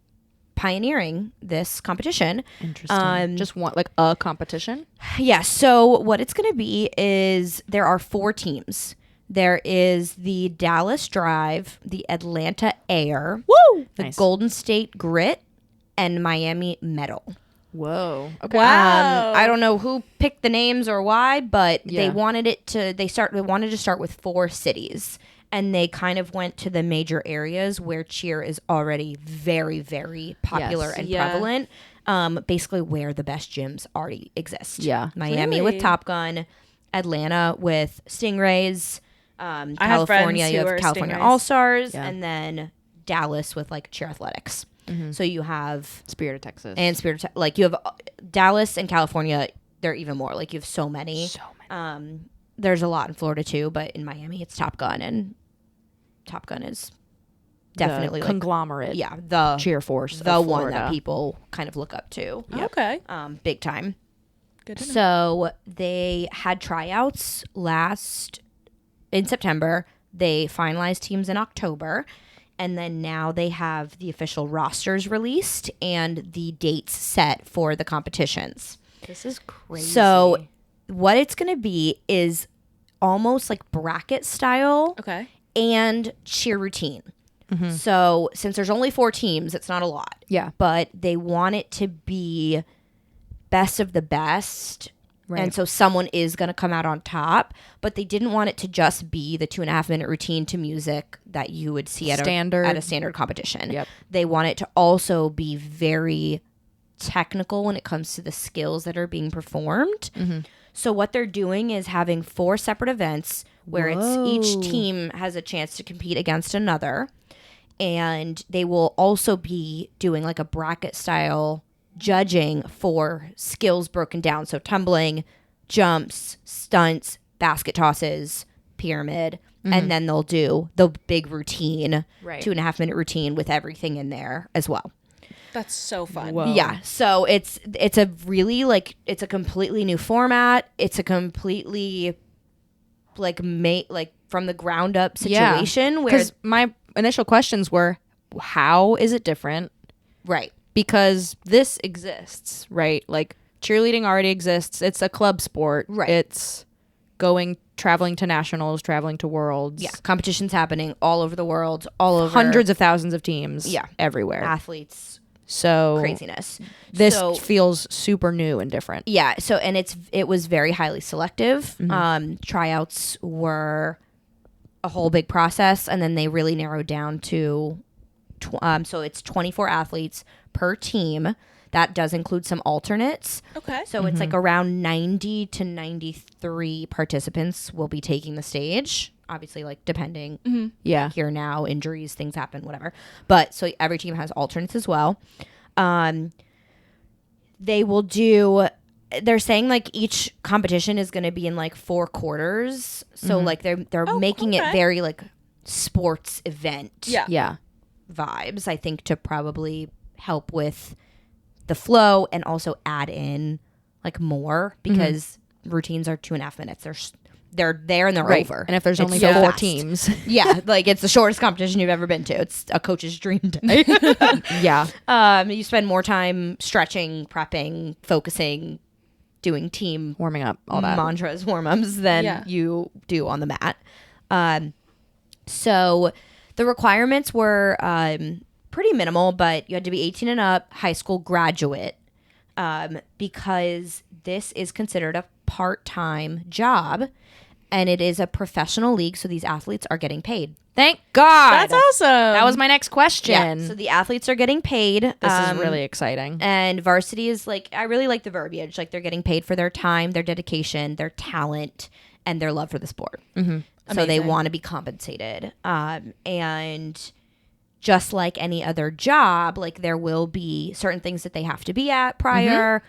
pioneering this competition. Interesting. Just want like a competition? Yeah. So what it's going to be is there are 4 teams. There is the Dallas Drive, the Atlanta Air, the Golden State Grit, and Miami Metal. Whoa. Okay. Wow. I don't know who picked the names or why, but they wanted they wanted to start with 4 cities. And they kind of went to the major areas where cheer is already very, very popular and prevalent. Basically where the best gyms already exist. Yeah. Miami Really? with Top Gun, Atlanta with Stingrays, have California, friends you who have are California Stingrays. All-Stars, Yeah. and then Dallas with like cheer athletics. So you have Spirit of Texas. and Spirit of like you have Dallas and California, they're even more. Like you have so many. There's a lot in Florida too, but in Miami it's Top Gun, and Top Gun is definitely the like conglomerate. the Cheer force. the of one Florida. that people kind of look up to. Okay. Big time. Good to know. So they had tryouts in September. They finalized teams in October. And then now they have the official rosters released and the dates set for the competitions. This is crazy. So what it's going to be is almost like bracket style Okay. and cheer routine. So since there's only 4 teams, it's not a lot. Yeah. But they want it to be best of the best. Right. And so someone is going to come out on top, but they didn't want it to just be the 2.5 minute routine to music that you would see at a standard competition. Yep. They want it to also be very technical when it comes to the skills that are being performed. So what they're doing is having 4 separate events where each team has a chance to compete against another. And they will also be doing like a bracket style judging for skills broken down. So tumbling, jumps, stunts, basket tosses, pyramid. And then they'll do the big routine, 2.5 minute routine with everything in there as well. That's so fun. Whoa. Yeah. So it's a really like, it's a completely new format. It's a completely like from the ground up situation where because my initial questions were, how is it different? right. Because this exists, right? Like cheerleading already exists. It's a club sport. Right. It's traveling to nationals, traveling to worlds. Yeah. Competitions happening all over the world, all over Hundreds of thousands of teams. Yeah. Everywhere. athletes, So craziness. this So- feels super new and different. Yeah. So, and it was very highly selective. Tryouts were a whole big process, and then they really narrowed down to, so it's 24 athletes per team. That does include some alternates. Okay. So it's like around 90 to 93 participants will be taking the stage. Obviously, like depending Yeah. here now, injuries, things happen, whatever. But so every team has alternates as well. They will do, they're saying like each competition is going to be in like 4 quarters. So like they're making it very like sports event Yeah. vibes, I think, to probably help with the flow and also add in like more because routines are 2.5 minutes. They're there and they're over. And if there's only so 4 fast. teams. Yeah, like it's the shortest competition you've ever been to. It's a coach's dream day. Yeah. You spend more time stretching, prepping, focusing, doing team Warming up, all that. mantras, warm-ups than you do on the mat. So the requirements were pretty minimal, but you had to be 18 and up, high school graduate, because this is considered a part-time job and it is a professional league, so these athletes are getting paid. Thank God. That's awesome. That was my next question. Yeah, so the athletes are getting paid. This is really exciting. And varsity is like, I really like the verbiage. Like they're getting paid for their time, their dedication, their talent, and their love for the sport. So they want to be compensated. And just like any other job, like there will be certain things that they have to be at prior,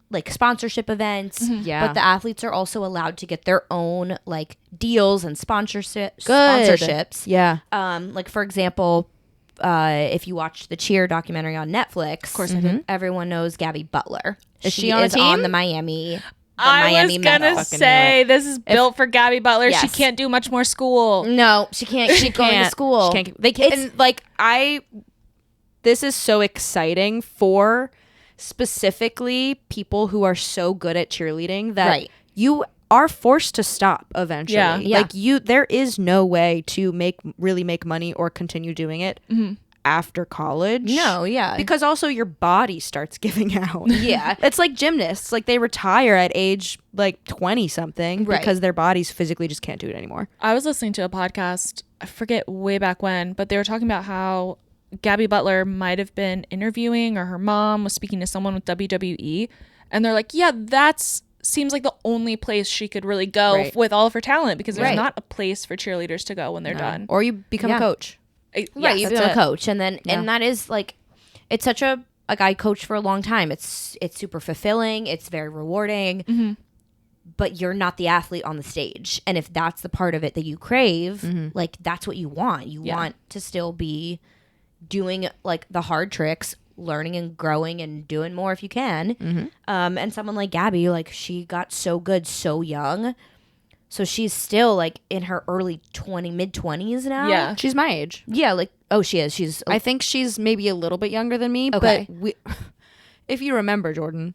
like sponsorship events. Yeah. But the athletes are also allowed to get their own like deals and sponsorships. Yeah. Like for example, if you watched the Cheer documentary on Netflix, of course I did. Everyone knows Gabby Butler. Is she on a team? On the Miami. I was gonna Meadow. say this is built for Gabby Butler. She Yes. can't do much more school. No, she can't keep going to school. She can't. They can't. And like this is so exciting for specifically people who are so good at cheerleading that you are forced to stop eventually. Yeah. Like there is no way to really make money or continue doing it after college. No, yeah. Because also your body starts giving out. Yeah. It's like gymnasts. Like they retire at age like 20 something because their bodies physically just can't do it anymore. I was listening to a podcast, I forget way back when, but they were talking about how Gabby Butler might have been interviewing or her mom was speaking to someone with WWE. And they're like, yeah, seems like the only place she could really go with all of her talent because there's not a place for cheerleaders to go when they're done. Or you become a coach. Right, you become a coach. And then and that is like, it's such a, like I coached for a long time. It's super fulfilling. It's very rewarding. But you're not the athlete on the stage. And if that's the part of it that you crave, like that's what you want. You want to still be doing like the hard tricks, learning and growing and doing more if you can. And someone like Gabby, like she got so good so young. So she's still like in her mid-20s now. Yeah. She's my age. Yeah, like she is. I think she's maybe a little bit younger than me, Okay. but if you remember, Jordan,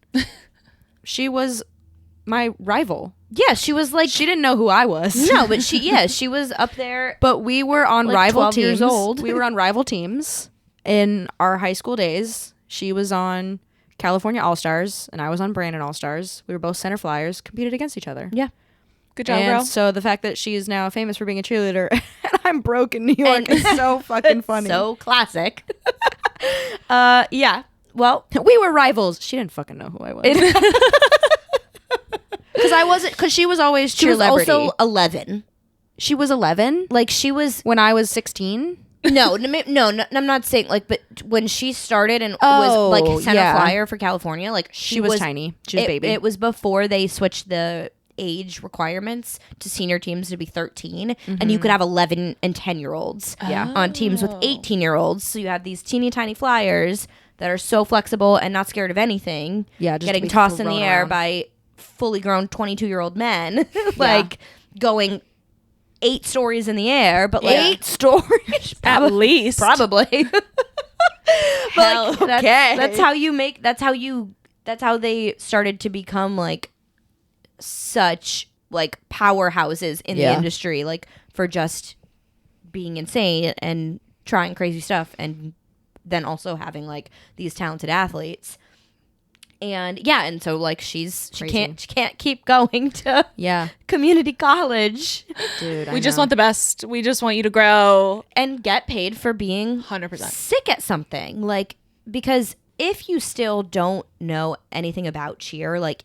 she was my rival. Yeah, she was like, She didn't know who I was. no, but she was up there. But we were on Like rival 12 teams. years old. We were on rival teams in our high school days. She was on California All-Stars and I was on Brandon All-Stars. We were both center flyers, competed against each other. Yeah. Good job, And girl. so the fact that she is now famous for being a cheerleader and I'm broke in New York is so fucking funny. So classic. Yeah. Well, We were rivals. She didn't fucking know who I was. Because she was always she was cheerlebrity. also 11. She was 11 Like she was when I was 16. no, I'm not saying like, but when she started and was like center flyer for California, like She was tiny. She was baby. It was before they switched the age requirements to senior teams to be 13, and you could have 11 and 10-year-olds on teams with 18-year-olds. So you have these teeny tiny flyers that are so flexible and not scared of anything. Yeah, just getting to be tossed in the thrown air around. by fully grown 22-year-old men, like going 8 stories in the air, but like 8 stories. At least. probably. Hell, But like, okay. that's how they started to become like such like powerhouses in the industry, like for just being insane and trying crazy stuff and then also having like these talented athletes. And and so like she can't keep going to community college, Dude, We just want the best. We just want you to grow. and get paid for being 100%. sick at something. Like, because if you still don't know anything about cheer, like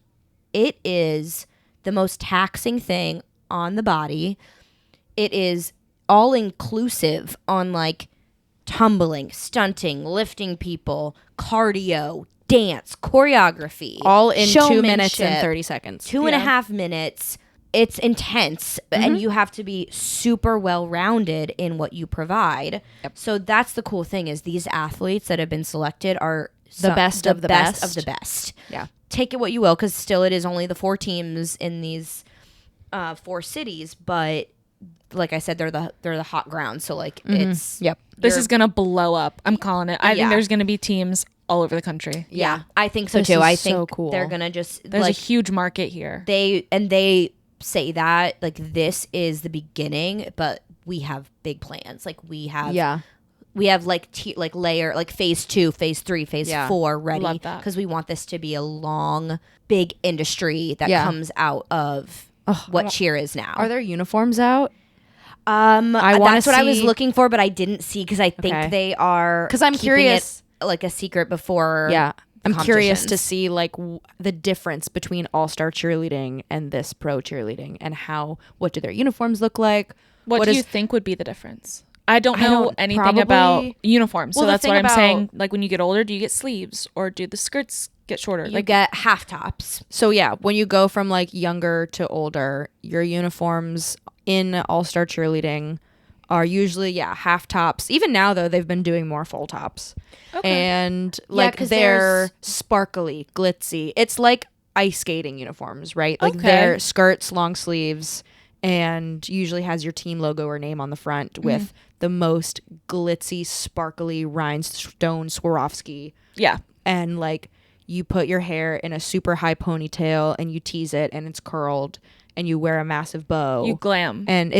it is the most taxing thing on the body. It is all inclusive on like tumbling, stunting, lifting people, cardio, dance, choreography, all in 2 minutes and showmanship, 30 seconds. 2.5 minutes, it's intense, and you have to be super well-rounded in what you provide. So that's the cool thing, is these athletes that have been selected are The best of the best. of the best. Yeah. Take it what you will, because still it is only the 4 teams in these 4 cities, but like I said, they're the hot ground. So like it's This is gonna blow up. I'm calling it. I think there's gonna be teams all over the country. Yeah, I think so This too. is I so think cool. they're gonna just There's a like huge market here. they say that like this is the beginning, but we have big plans. Like we have like layer like phase 2, phase 3, phase 4 ready, Love that. because we want this to be a long, big industry that comes out of what cheer is now. Are there uniforms out? That's what I was looking for, but I didn't see, because I think Okay. they are, 'Cause I'm keeping curious. it like a secret before. Yeah. I'm curious to competitions. see like the difference between all-star cheerleading and this pro cheerleading, and what do their uniforms look like? What do is- you think would be the difference? I don't know don't- anything probably- about uniforms, Well, so the that's thing what I'm about- saying. Like when you get older, do you get sleeves or do the skirts get shorter? You Like get half tops. So yeah, when you go from like younger to older, your uniforms in all-star cheerleading are usually half tops. Even now though, they've been doing more full tops. And like 'cause they're there's- sparkly, glitzy. It's like ice skating uniforms, right? Like Okay. they're skirts, long sleeves, and usually has your team logo or name on the front with the most glitzy, sparkly rhinestone Swarovski. yeah, And like you put your hair in a super high ponytail and you tease it and it's curled and you wear a massive bow. you glam. And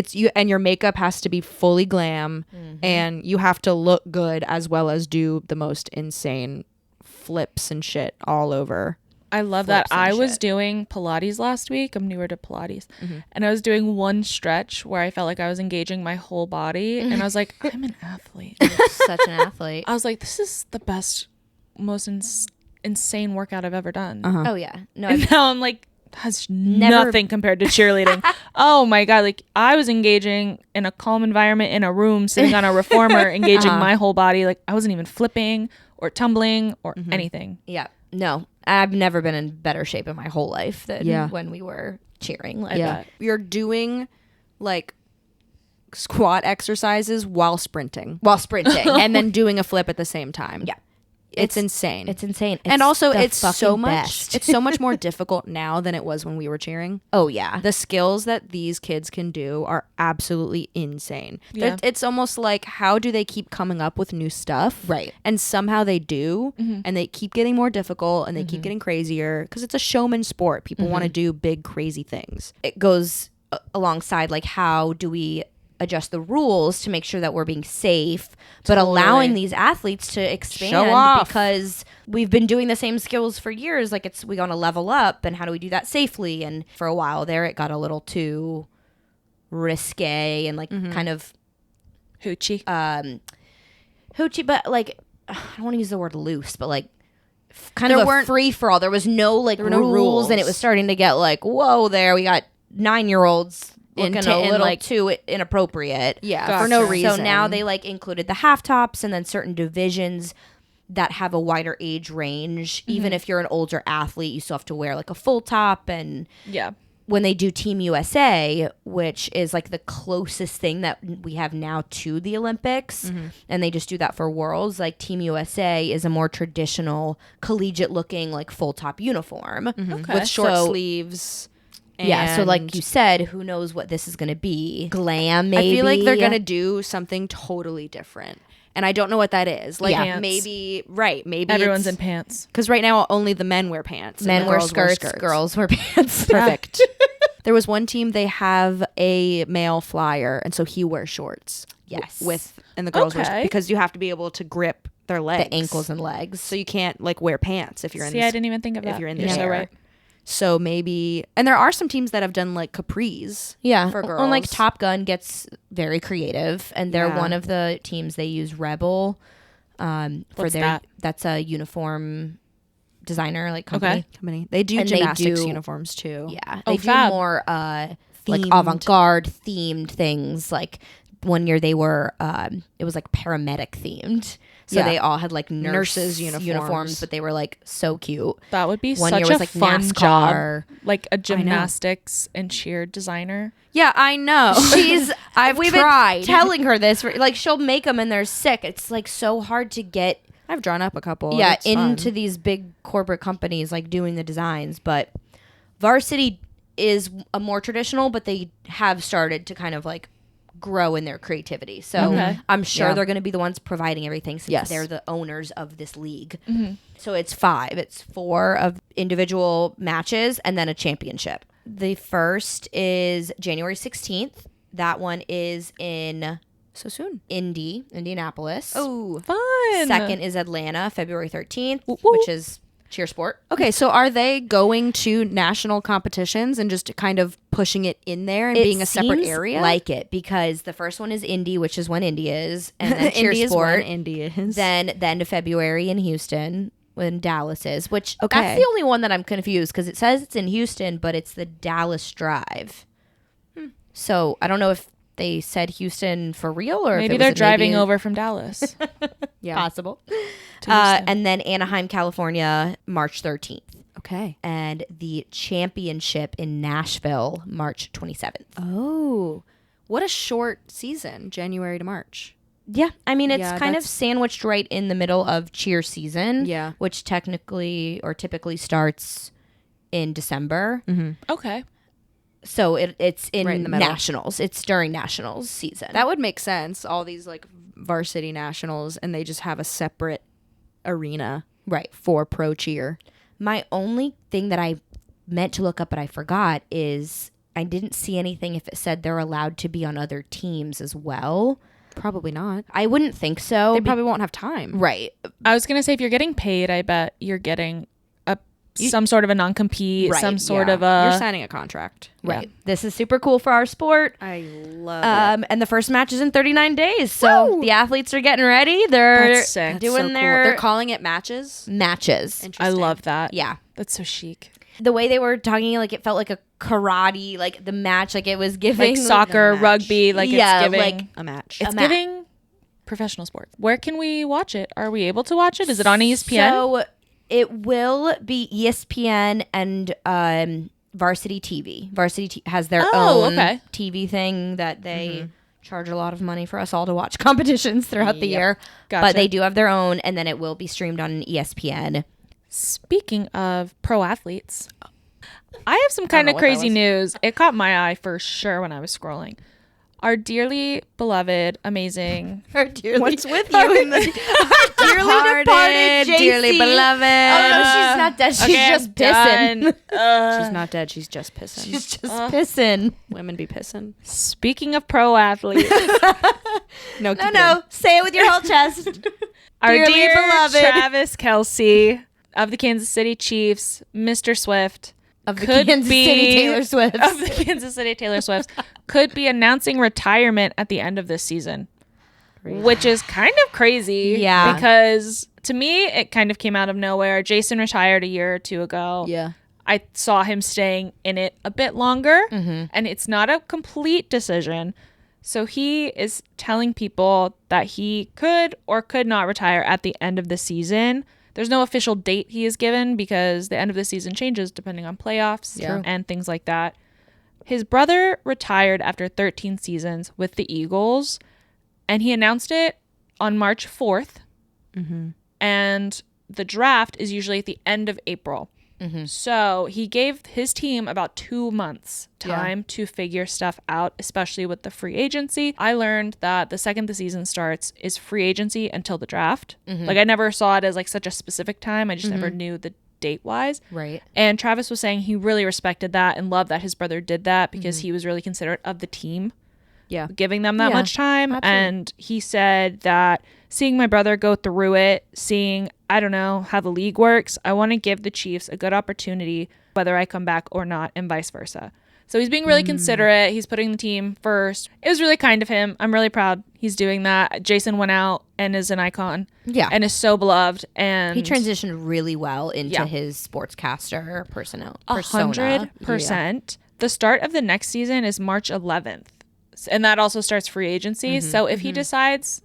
your makeup has to be fully glam, and you have to look good as well as do the most insane flips and shit all over. I love that. flips and I was shit. doing Pilates last week. I'm newer to Pilates. And I was doing one stretch where I felt like I was engaging my whole body. And I was like, I'm an athlete. Such an athlete. I was like, this is the best, most insane workout I've ever done. Oh yeah. No, And now I'm like, that's Never- nothing compared to cheerleading. Oh my God. Like I was engaging in a calm environment in a room, sitting on a reformer, engaging my whole body. Like I wasn't even flipping or tumbling or anything. yeah. No, I've never been in better shape in my whole life than Yeah. when we were cheering. Like, bet. You're doing like squat exercises while sprinting while sprinting. and then doing a flip at the same time. Yeah. It's insane. It's insane. and It's also the it's so fucking much best. it's so much more difficult now than it was when we were cheering. Oh yeah. The skills that these kids can do are absolutely insane. Yeah. It's almost like, how do they keep coming up with new stuff? Right. And somehow they do, and they keep getting more difficult, and they keep getting crazier, because it's a showman sport. People want to do big, crazy things. It goes alongside like, how do we adjust the rules to make sure that we're being safe, but allowing these athletes to expand, Show off. because we've been doing the same skills for years. Like we want to level up, and how do we do that safely? And for a while there, it got a little too risque and like kind of Hoochie. hoochie, but like I don't want to use the word loose, but like kind There of a weren't- free for all. There was no like were no rules, and it rules. was starting to get like, whoa, there we got 9-year-olds looking Into- a and, little like- too inappropriate. Yeah, for no Gotcha. reason. So now they like included the half tops, and then certain divisions that have a wider age range. Even if you're an older athlete, you still have to wear like a full top. And Yeah. when they do Team USA, which is like the closest thing that we have now to the Olympics, and they just do that for Worlds, like Team USA is a more traditional collegiate looking like full top uniform Okay. with short So- sleeves. Yeah, so and like you said, who knows what this is going to be? Glam, maybe. I feel like they're gonna do something totally different, and I don't know what that is. Like Pants. maybe Everyone's in pants. because right now only the men wear pants. and Men the wear girls skirts, girls wear pants. Perfect. There was one team, they have a male flyer, and so he wears shorts. Yes. And the girls wear, Okay. because you have to be able to grip their legs, The ankles and legs. so you can't like wear pants if you're in. See, I didn't even think of that. if you're in You're the so air. right. So maybe, and there are some teams that have done like capris. Yeah, for and like girls. Top Gun gets very creative, and they're Yeah. one of the teams. They use Rebel for What's their. that? That's a uniform designer like company. Company. They do And they gymnastics do- uniforms too. Yeah, Oh, they do fab. more like Themed. avant-garde themed things. Like one year they were it was like paramedic themed. So they all had like nurses uniforms, but they were like so cute. That would be One such year a was like fun NASCAR. job. Like a gymnastics and cheer designer. Yeah, I know. We've tried. been telling her this. Like she'll make them and they're sick. It's like so hard to get. I've drawn up a couple. Yeah, It's into fun. these big corporate companies like doing the designs, but varsity is a more traditional, but they have started to kind of like grow in their creativity. So I'm sure they're going to be the ones providing everything since they're the owners of this league. So it's 5. It's 4 of individual matches and then a championship. The first is January 16th. That one is in so soon. Indianapolis. Oh, Fun. Second is Atlanta, February 13th, Woo, woo. which is cheer sport. okay. So are they going to national competitions and just kind of pushing it in there and being a separate seems area? like it, because the first one is Indy, which is when Indy is, and then cheer Indy is sport. when Indy is. Then to February in Houston, when Dallas is, which Okay. that's the only one that I'm confused, because it says it's in Houston, but it's the Dallas Drive. So I don't know if they said Houston for real or Maybe if it they're was driving over from Dallas. yeah. possible. to Houston. And then Anaheim, California, March 13th. Okay. And the championship in Nashville, March 27th. Oh, what a short season, January to March. Yeah, I mean, it's Yeah, kind of that's- sandwiched right in the middle of cheer season. Yeah. Which technically or typically starts in December. Okay. So it's in, Right in the middle. nationals. It's during nationals season. That would make sense. All these like varsity nationals, and they just have a separate arena right. for pro cheer. My only thing that I meant to look up but I forgot is I didn't see anything if it said they're allowed to be on other teams as well. Probably not. I wouldn't think so. They probably won't have time. right. I was going to say, if you're getting paid, I bet you're getting some sort of a non-compete, Right, some sort Yeah. of a... You're signing a contract. Right. This is super cool for our sport. I love it. And the first match is in 39 days. So the athletes are getting ready. They're That's sick. That's so doing cool. their They're calling it matches. matches. I Interesting. love that. Yeah. That's so chic. The way they were talking, like it felt like a karate, like the match, like it was giving Like soccer, match. rugby, like Yeah, it's giving... like a match. it's a match. giving professional sport. Where can we watch it? Are we able to watch it? Is it on ESPN? So it will be ESPN and Varsity TV. Has their own TV thing that they charge a lot of money for us all to watch competitions throughout the year. Gotcha. But they do have their own, and then it will be streamed on ESPN. Speaking of pro athletes, I have some kind know of what that crazy was. news. It caught my eye for sure when I was scrolling. Our dearly beloved, amazing... What's with you in the Dearly departed, dearly Jaycie. beloved? Oh no, she's not dead. She's Okay, just I'm pissing. done. She's not dead. She's just pissing. She's just pissing. Women be pissing. Speaking of pro athletes, No, No, say it with your whole chest. our Dearly dear beloved. Travis Kelce of the Kansas City Chiefs, Mr. Swift, Of the could Kansas be City Taylor Swift. of the Kansas City Taylor Swifts, could be announcing retirement at the end of this season, which is kind of crazy. Yeah. Because to me, it kind of came out of nowhere. Jason retired a year or two ago. Yeah. I saw him staying in it a bit longer, and it's not a complete decision. So he is telling people that he could or could not retire at the end of the season. There's no official date he is given because the end of the season changes depending on playoffs and things like that. His brother retired after 13 seasons with the Eagles, and he announced it on March 4th. And the draft is usually at the end of April. So he gave his team about 2 months time to figure stuff out, especially with the free agency. I learned that the second the season starts is free agency until the draft. Like I never saw it as like such a specific time. I just never knew the date wise. Right. And Travis was saying he really respected that and loved that his brother did that because he was really considerate of the team. Yeah. Giving them that Yeah, much time. absolutely. And he said that seeing my brother go through it, seeing, I don't know, how the league works, I want to give the Chiefs a good opportunity, whether I come back or not, and vice versa. So he's being really considerate. He's putting the team first. It was really kind of him. I'm really proud he's doing that. Jason went out and is an icon. Yeah. And is so beloved. And He transitioned really well into Yeah. his sportscaster persona. 100%. The start of the next season is March 11th. And that also starts free agency. So if he decides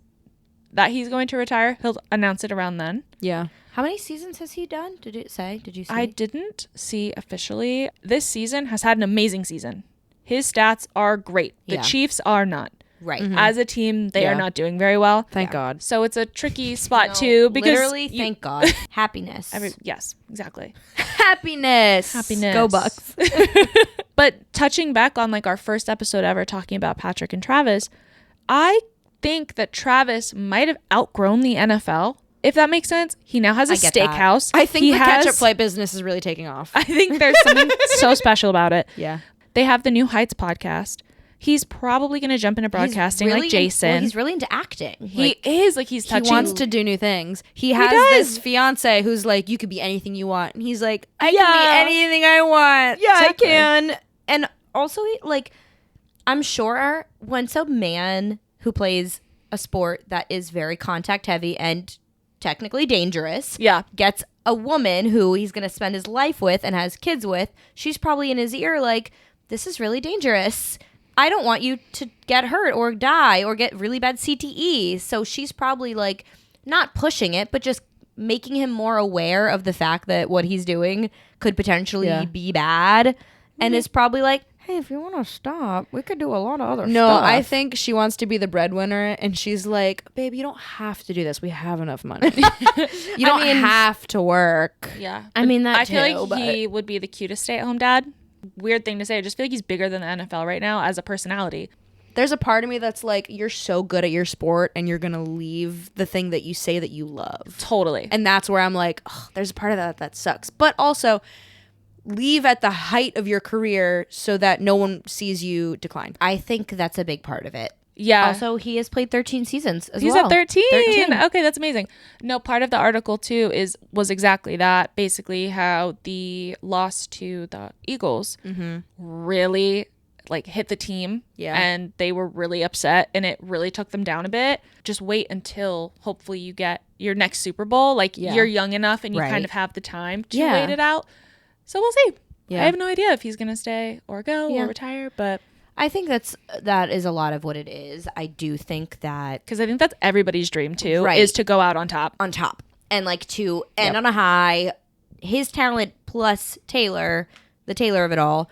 that he's going to retire. He'll announce it around then. Yeah. How many seasons has he done? Did it say? Did you see? I didn't see officially. This season has had an amazing season. His stats are great. The Yeah. Chiefs are not. Right. As a team, they are not doing very well. Thank God. So it's a tricky spot too, because literally, thank God. Happiness. yes, exactly. Happiness. Go Bucks. But touching back on like our first episode ever talking about Patrick and Travis, I think that Travis might have outgrown the NFL. If that makes sense. He now has a steakhouse. I think the catch-up play business is really taking off. I think there's something so special about it. Yeah. They have the New Heights podcast. He's probably going to jump into broadcasting like Jason. He's really into acting. He is. Like, he's touching. He wants to do new things. He has this fiance who's like, you could be anything you want. And he's like, I can be anything I want. Yeah, exactly. I can. And also, like, I'm sure once a man who plays a sport that is very contact heavy and technically dangerous gets a woman who he's going to spend his life with and has kids with, she's probably in his ear like, this is really dangerous. I don't want you to get hurt or die or get really bad CTE. So she's probably like not pushing it, but just making him more aware of the fact that what he's doing could potentially be bad. And is probably like, hey, if you want to stop, we could do a lot of other stuff. No, I think she wants to be the breadwinner, and she's like, babe, you don't have to do this. We have enough money. You don't have to work. Yeah. I mean, that I feel like he would be the cutest stay-at-home dad. Weird thing to say. I just feel like he's bigger than the NFL right now as a personality. There's a part of me that's like, you're so good at your sport and you're going to leave the thing that you say that you love. Totally. And that's where I'm like, oh, there's a part of that sucks. But also, leave at the height of your career so that no one sees you decline. I think that's a big part of it. Yeah. Also, he has played 13 seasons as He's well. at 13. Okay, that's amazing. No, part of the article too was exactly that. Basically, how the loss to the Eagles really like hit the team. Yeah. And they were really upset, and it really took them down a bit. Just wait until hopefully you get your next Super Bowl. Like you're young enough and you kind of have the time to wait it out. So we'll see. Yeah. I have no idea if he's gonna stay or go or retire, but I think that is a lot of what it is. I do think that because I think that's everybody's dream too, is to go out on top. And like to end on a high. His talent plus Taylor, the Taylor of it all.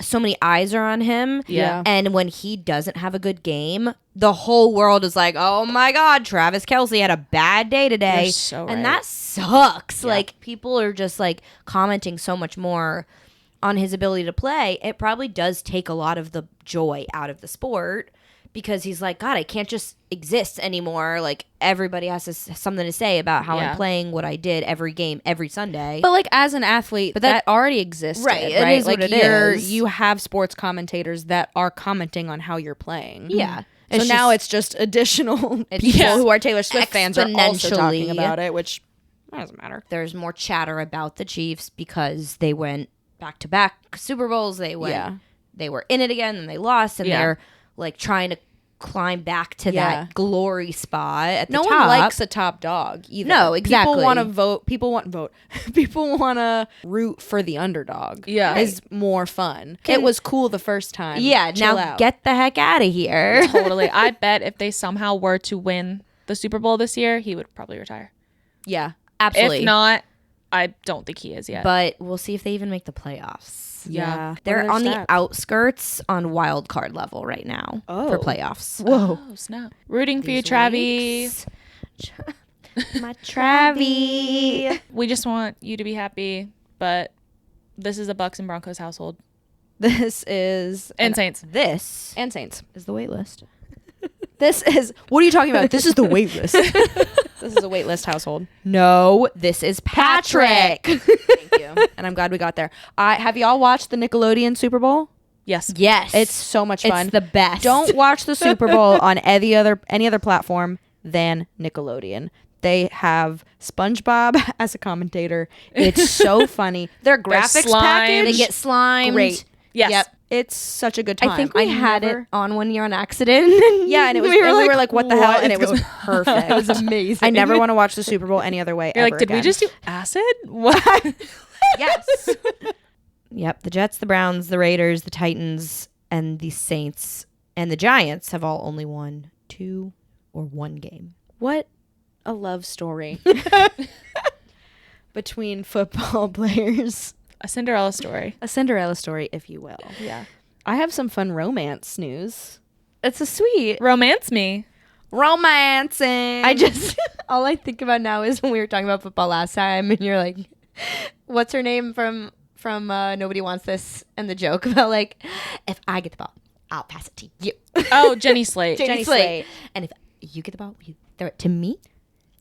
So many eyes are on him. Yeah. And when he doesn't have a good game, the whole world is like, oh my God, Travis Kelce had a bad day today. You're so right. And that sucks. Yeah. Like people are just like commenting so much more on his ability to play. It probably does take a lot of the joy out of the sport because he's like, God, I can't just exist anymore. Like everybody has something to say about how I'm playing what I did every game, every Sunday. But like as an athlete, but that already existed, right? It is like what it is. You have sports commentators that are commenting on how you're playing. Yeah. So now it's just additional people who are Taylor Swift fans are also talking about it, which doesn't matter. There's more chatter about the Chiefs because they went back-to-back Super Bowls. They went, they were in it again and they lost, and they're like trying to climb back to that glory spot at the top. No one likes a top dog either. No, exactly. People want to vote. People want to root for the underdog. Yeah. It's more fun. It was cool the first time. Yeah, Chill now out. get the heck out of here. Totally. I bet if they somehow were to win the Super Bowl this year, he would probably retire. Yeah. Absolutely. If not, I don't think he is yet. But we'll see if they even make the playoffs. Yeah. They're on the outskirts on wild card level right now for playoffs. Whoa. Oh, snap. Rooting for you, Travi. My Travi. We just want you to be happy, but this is a Bucks and Broncos household. This is... And Saints. This and Saints. is the wait list. This is... What are you talking about? This is the wait list. This is a wait list household. No, this is Patrick. Thank you. And I'm glad we got there. Have y'all watched the Nickelodeon Super Bowl? Yes. Yes. It's so much fun. It's the best. Don't watch the Super Bowl on any other platform than Nickelodeon. They have SpongeBob as a commentator. It's so funny. Their graphics package. They get slimed. Great. Yes. Yep. It's such a good time. I think we had it on one year on accident. Yeah, and it was. We were like, "What the hell?" And it was perfect. It was amazing. I never want to watch the Super Bowl any other way. You're ever like, did we again. just do acid? What? Yes. Yep. The Jets, the Browns, the Raiders, the Titans, and the Saints and the Giants have all only won 2 or 1 game. What a love story between football players. A Cinderella story. A Cinderella story, if you will. Yeah. I have some fun romance news. It's a sweet Romance me. Romancing. I just all I think about now is when we were talking about football last time, and you're like, "What's her name from Nobody Wants This?" And the joke about like, if I get the ball, I'll pass it to you. Oh, Jenny Slate. Jenny Slate. And if you get the ball, you throw it to me,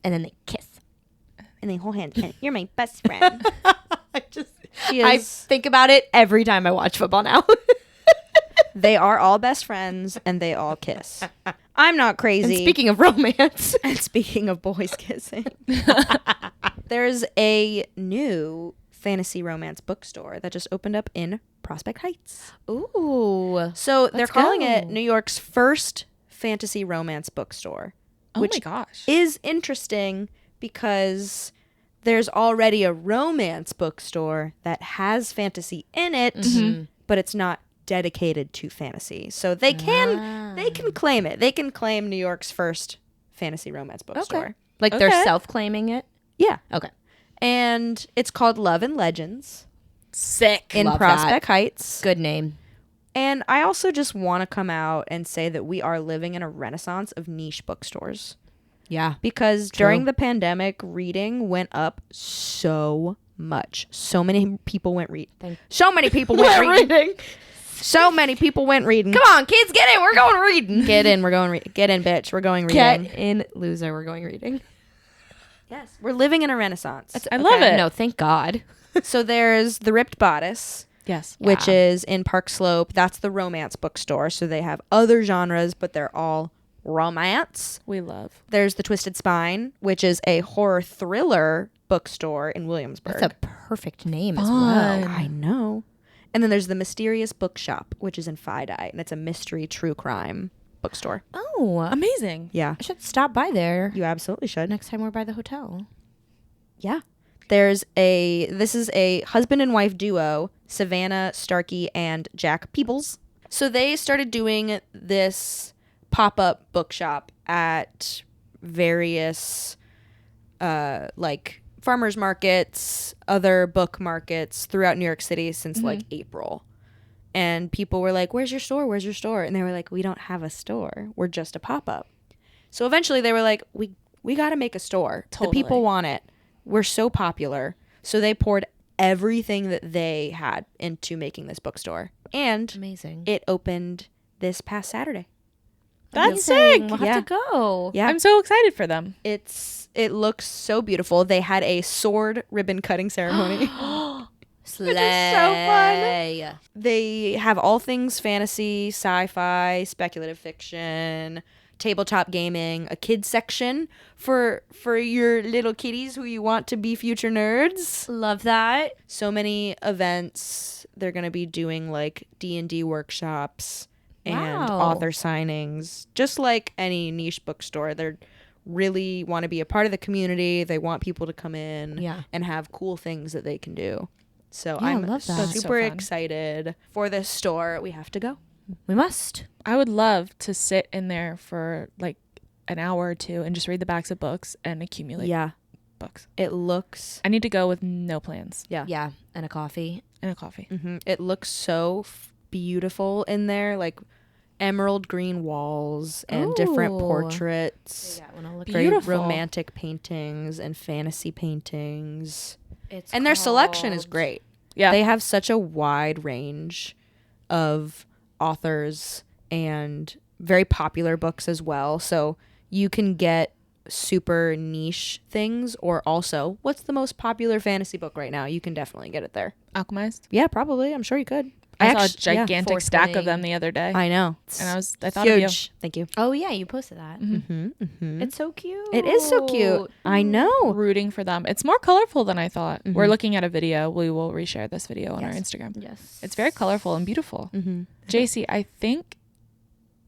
and then they kiss, And they hold hands. And you're my best friend. I think about it every time I watch football now. They are all best friends and they all kiss. I'm not crazy. And speaking of romance, and speaking of boys kissing, there's a new fantasy romance bookstore that just opened up in Prospect Heights. ooh, So they're calling go. it New York's first fantasy romance bookstore, Oh which my gosh. is interesting because there's already a romance bookstore that has fantasy in it, but it's not dedicated to fantasy. So they can claim it. They can claim New York's first fantasy romance bookstore. like Okay. they're self-claiming it. Yeah. Okay, And it's called Love and Legends Sick. in Love Prospect Heights. good name. And I also just want to come out and say that we are living in a renaissance of niche bookstores. Yeah, Because during the pandemic, reading went up so much. So many people went reading. So many people went reading. So many people went reading. Come on, kids, get in. We're going reading. Get in. We're going. Get in, bitch. We're going reading. Get in, loser. We're going reading. Yes, we're living in a renaissance. I love it. No, thank God. So there's the Ripped Bodice, Yes. which is in Park Slope. That's the romance bookstore. So they have other genres, but they're all romance. We love. There's the Twisted Spine, which is a horror thriller bookstore in Williamsburg. That's a perfect name as Fun. well. I know. And then there's the Mysterious Bookshop, which is in Fidei, and it's a mystery true crime bookstore. Oh, Amazing. Yeah, I should stop by there you absolutely should. next time we're by the hotel. Yeah. This is a husband and wife duo, Savannah Starkey and Jack Peebles. So they started doing this pop-up bookshop at various like farmers markets, other book markets throughout New York City since like April. And people were like, "Where's your store? Where's your store?" And they were like, "We don't have a store. We're just a pop-up." So eventually they were like, we got to make a store. Totally. The people want it. We're so popular. So they poured everything that they had into making this bookstore. And Amazing. it opened this past Saturday. That's Amazing. sick. We'll have Yeah. to go. Yeah. I'm so excited for them. It looks so beautiful. They had a sword ribbon cutting ceremony. Slay. They have all things fantasy, sci-fi, speculative fiction, tabletop gaming, a kids section for your little kiddies who you want to be future nerds. Love that. So many events. They're going to be doing like D&D workshops and Wow. author signings, just like any niche bookstore. They're really want to be a part of the community. They want people to come in and have cool things that they can do. So Yeah, I I'm love that. super So fun. excited for this store. We have to go. We must. I would love to sit in there for like an hour or two and just read the backs of books and accumulate Yeah, books. it looks. I need to go with no plans Yeah, Yeah, and a coffee. and a coffee. It looks so beautiful in there, like emerald green walls and different Ooh. portraits. Yeah, when I look Very Beautiful. romantic paintings and fantasy paintings. It's And their selection is called- great. Yeah. They have such a wide range of authors and very popular books as well. So you can get super niche things, or also, what's the most popular fantasy book right now? You can definitely get it there. Alchemized. Yeah, probably. I'm sure you could. I saw a actu- yeah, gigantic stack 420. of them the other day. I know. and I thought of you. Huge. Thank you. Oh yeah, you posted that. Mm-hmm. It's so cute. It is so cute. I know. Rooting for them. It's more colorful than I thought. We're looking at a video. We will reshare this video on our Instagram. Yes. It's very colorful and beautiful. Jaycie, I think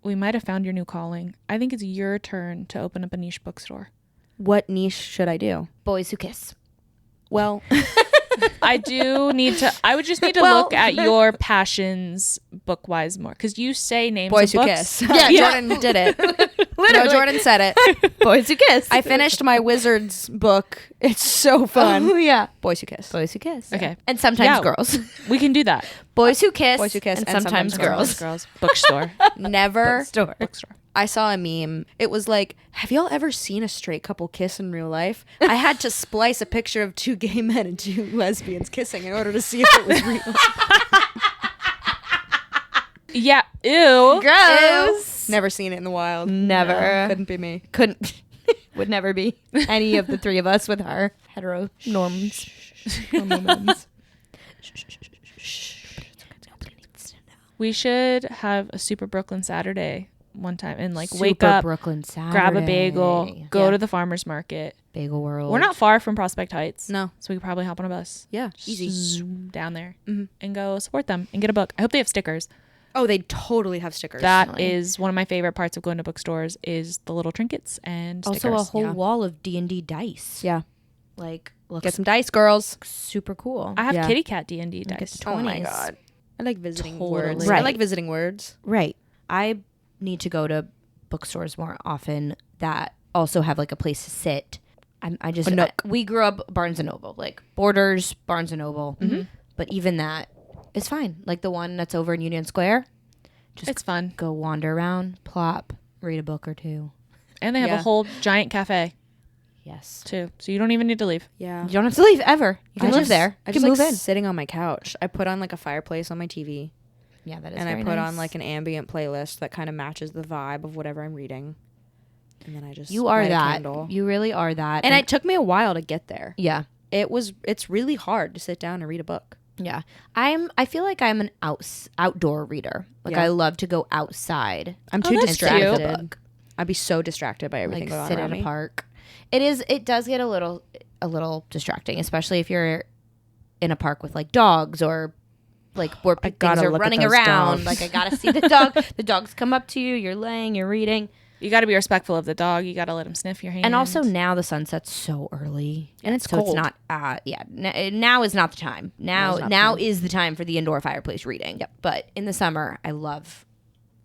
we might have found your new calling. I think it's your turn to open up a niche bookstore. What niche should I do? Boys who kiss. Well, I would just need to look at your passions book wise more, because you say names Boys of Who books. Kiss. Yeah, Jordan did it. No, Jordan said it. Boys Who Kiss. I finished my Wizards book. It's so fun. Oh, yeah. Boys Who Kiss. Boys Who Kiss. Okay. And sometimes girls. We can do that. Boys Who Kiss. Boys Who Kiss And sometimes girls. Girls. Bookstore. Never. Bookstore. Bookstore. I saw a meme. It was like, have y'all ever seen a straight couple kiss in real life? I had to splice a picture of 2 gay men and 2 lesbians kissing in order to see if it was real. Yeah. Ew. Gross. Never seen it in the wild. Never. No, couldn't be me. Couldn't. Would never be any of the 3 of us with our hetero norms. We should have a Super Brooklyn Saturday one time and like Super wake up, Brooklyn Saturday. grab a bagel, go to the farmer's market. Bagel World. We're not far from Prospect Heights. No. So we could probably hop on a bus. Yeah, easy. Zoom down there and go support them and get a book. I hope they have stickers. Oh, they totally have stickers. That is one of my favorite parts of going to bookstores is the little trinkets and stickers. Also a whole wall of D&D dice. Yeah. Like, looks Get some dice, girls. super cool. I have Yeah. kitty cat D&D dice. the 20s. I like visiting Totally. words. Right. I like visiting words. Right. I need to go to bookstores more often that also have like a place to sit. I just A nook. we grew up Barnes and Noble, like Borders, Barnes and Noble. But even that is fine. Like the one that's over in Union Square. Just It's fun. go wander around, plop, read a book or 2. And they have Yeah. a whole giant cafe Yes. too. So you don't even need to leave. Yeah. You don't have to leave ever. You can I live just- there. I You just can move like in. sitting on my couch. I put on like a fireplace on my TV, Yeah, that is and I very put nice. on like an ambient playlist that kind of matches the vibe of whatever I'm reading. And then I just You are light a that. candle. You really are that. And it took me a while to get there. yeah. It's really hard to sit down and read a book. Yeah. I feel like I'm an outdoor reader. Like Yeah. I love to go outside. I'm too that's distracted. cute. Book. I'd be so distracted by everything Like going on sit around in a me. park. It does get a little distracting, especially if you're in a park with like dogs or like where I things gotta are look at running those around. dogs. Like I gotta see the dog. The dogs come up to you. You're laying. You're reading. You got to be respectful of the dog. You got to let him sniff your hand. And also now the sun sets so early, And it's so cold. it's not. Now is not the time. Now is the time for the indoor fireplace reading. Yep. But in the summer, I love.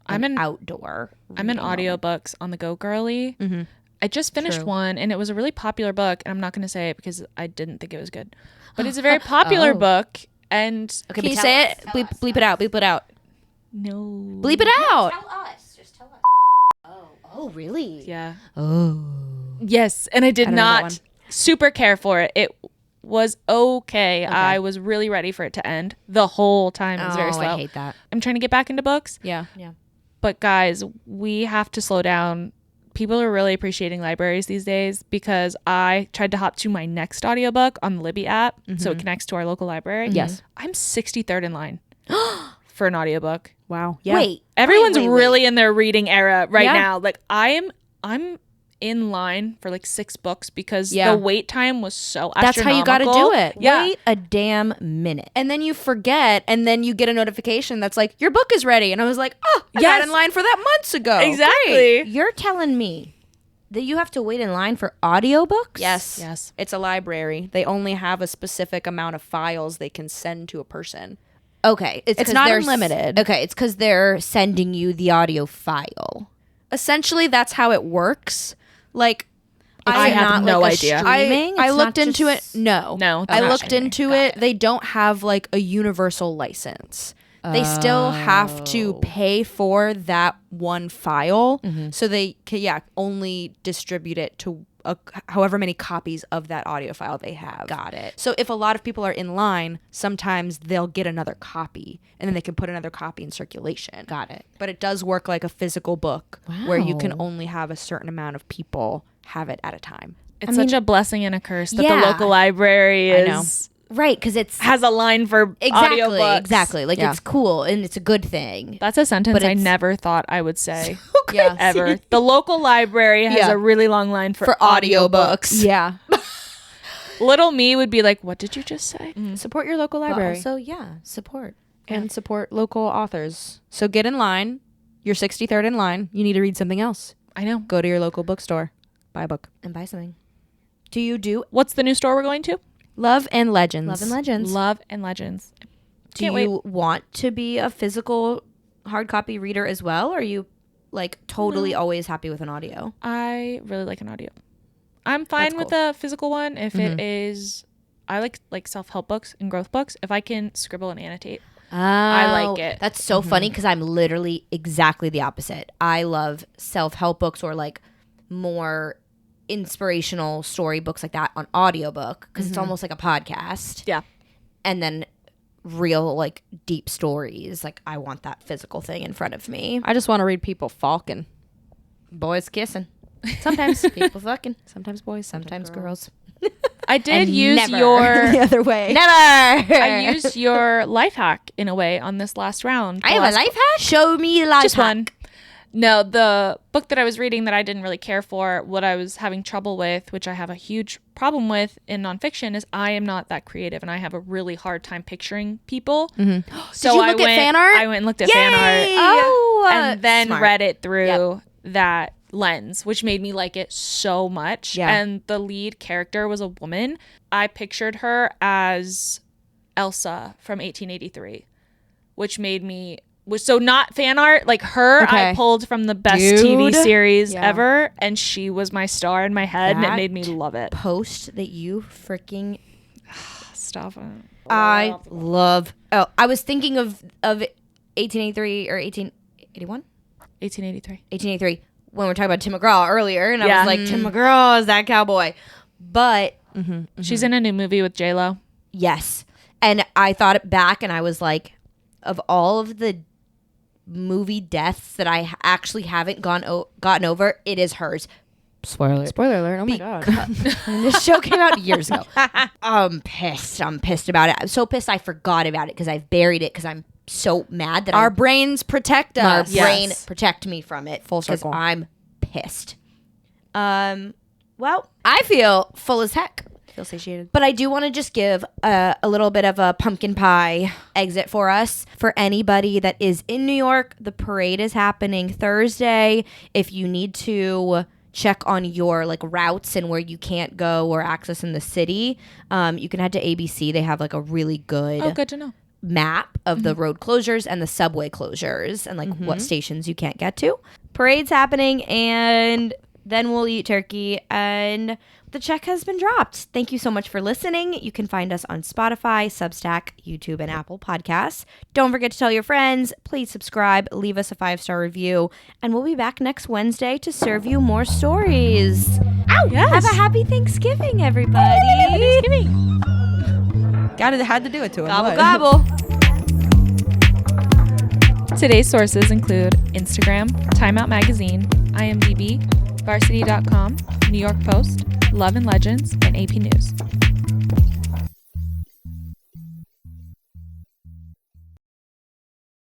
I'm in outdoor. I'm in reading audiobooks on the go girly. Mm-hmm. I just finished one and it was a really popular book and I'm not going to say it because I didn't think it was good. But it's a very popular book and Okay, Can but you tell say us, it? tell Bleep, us. bleep it out. Bleep it out. no. Bleep it out. Tell us. Just tell us. Oh, really? Yeah. Oh. Yes, and I did I don't know that not one. super care for it. It was okay. I was really ready for it to end the whole time. It was very slow. I hate that. I'm trying to get back into books, Yeah. Yeah. but guys, we have to slow down. People are really appreciating libraries these days because I tried to hop to my next audiobook on the Libby app so it connects to our local library. Yes. I'm 63rd in line for an audiobook. Wow. Yeah. Wait. Everyone's wait. really in their reading era right Yeah. now. Like I'm in line for like 6 books because Yeah. the wait time was so That's how you gotta astronomical. do it. Yeah. Wait a damn minute. And then you forget, and then you get a notification that's like, your book is ready. And I was like, oh, I Yes. got in line for that months ago. Exactly. You're telling me that you have to wait in line for audiobooks? Yes. Yes. It's a library. They only have a specific amount of files they can send to a person. Okay. It's 'cause not they're unlimited. Okay. It's because they're sending you the audio file. Essentially, that's how it works. Like, I have no idea. Streaming? I It's looked not into just- it. No. No, it's I not looked streaming. into it. They don't have like a universal license. They still have to pay for that one file. So they can, only distribute it to however many copies of that audio file they have. Got it. So if a lot of people are in line, sometimes they'll get another copy and then they can put another copy in circulation. Got it. But it does work like a physical book where you can Wow. only have a certain amount of people have it at a time. It's such a blessing and a curse that Yeah. the local library I know. Right. Because it's has a line for exactly. audiobooks. Exactly. Like Yeah. it's cool and it's a good thing. That's a sentence But I it's- never thought I would say Yeah. ever. The local library has Yeah. a really long line for audiobooks. Yeah. Little me would be like, what did you just say? Support your local But library also, support. and support local authors. So get in line. You're 63rd in line. You need to read something else. I know. Go to your local bookstore. Buy a book. And buy something. Do you do What's the new store we're going to? Love and Legends. Love and Legends? Love and Legends. Do you want to be a physical hard copy reader as well? Or are you like totally always happy with an audio? I really like an audio. I'm fine with a physical one if it is. I like self-help books and growth books. If I can scribble and annotate, I like it. That's so funny because I'm literally exactly the opposite. I love self-help books or like more inspirational story books like that on audiobook because it's almost like a podcast. Yeah. And then real like deep stories. Like I want that physical thing in front of me. I just want to read people falcon. Boys kissing. Sometimes people fucking. Sometimes boys, Sometimes girls. I did And use never your the other way. Never. I used your life hack in a way on this last round. I have a life hack? Show me a life Just hack. one. No, the book that I was reading that I didn't really care for, what I was having trouble with, which I have a huge problem with in nonfiction, is I am not that creative and I have a really hard time picturing people. So Did you look at fan art? I went and looked at fan art. Oh, and then smart. read it through that lens, which made me like it so much. Yeah. And the lead character was a woman. I pictured her as Elsa from 1883, which made me so not fan art, like her. Okay. I pulled from the best Dude. TV series Yeah. ever, and she was my star in my head, and it That made me love it. Post that you freaking Stop it. I love. Oh, I was thinking of 1883 or 1881? 1883. 1883 when we were talking about Tim McGraw earlier, and I Yeah. was like, Tim McGraw is that cowboy. But She's in a new movie with J-Lo. yes, and I thought it back, and I was like, of all of the movie deaths that I actually haven't gotten over, it is hers. Spoiler Spoiler alert. Oh my God. And this show came out years ago. I'm pissed about it. I'm so pissed I forgot about it because I've buried it because I'm so mad that Our brains protect our us. brain protect me from it. Full because circle. I'm pissed. Well, I feel full as heck. Feel satiated. But I do want to just give a little bit of a pumpkin pie exit for us. For anybody that is in New York, the parade is happening Thursday. If you need to check on your like routes and where you can't go or access in the city, you can head to ABC. They have like a really good Oh, good to know. map of the road closures and the subway closures and like what stations you can't get to. Parade's happening, and then we'll eat turkey, and the check has been dropped. Thank you so much for listening. You can find us on Spotify, Substack, YouTube, and Apple Podcasts. Don't forget to tell your friends. Please subscribe, leave us a 5-star review, and we'll be back next Wednesday to serve you more stories. Ow! Yes. Have a happy Thanksgiving, everybody. Had to do it to him. Gobble, What? gobble. Today's sources include Instagram, Time Out Magazine, IMDb, Varsity.com, New York Post, Love and Legends, and AP News.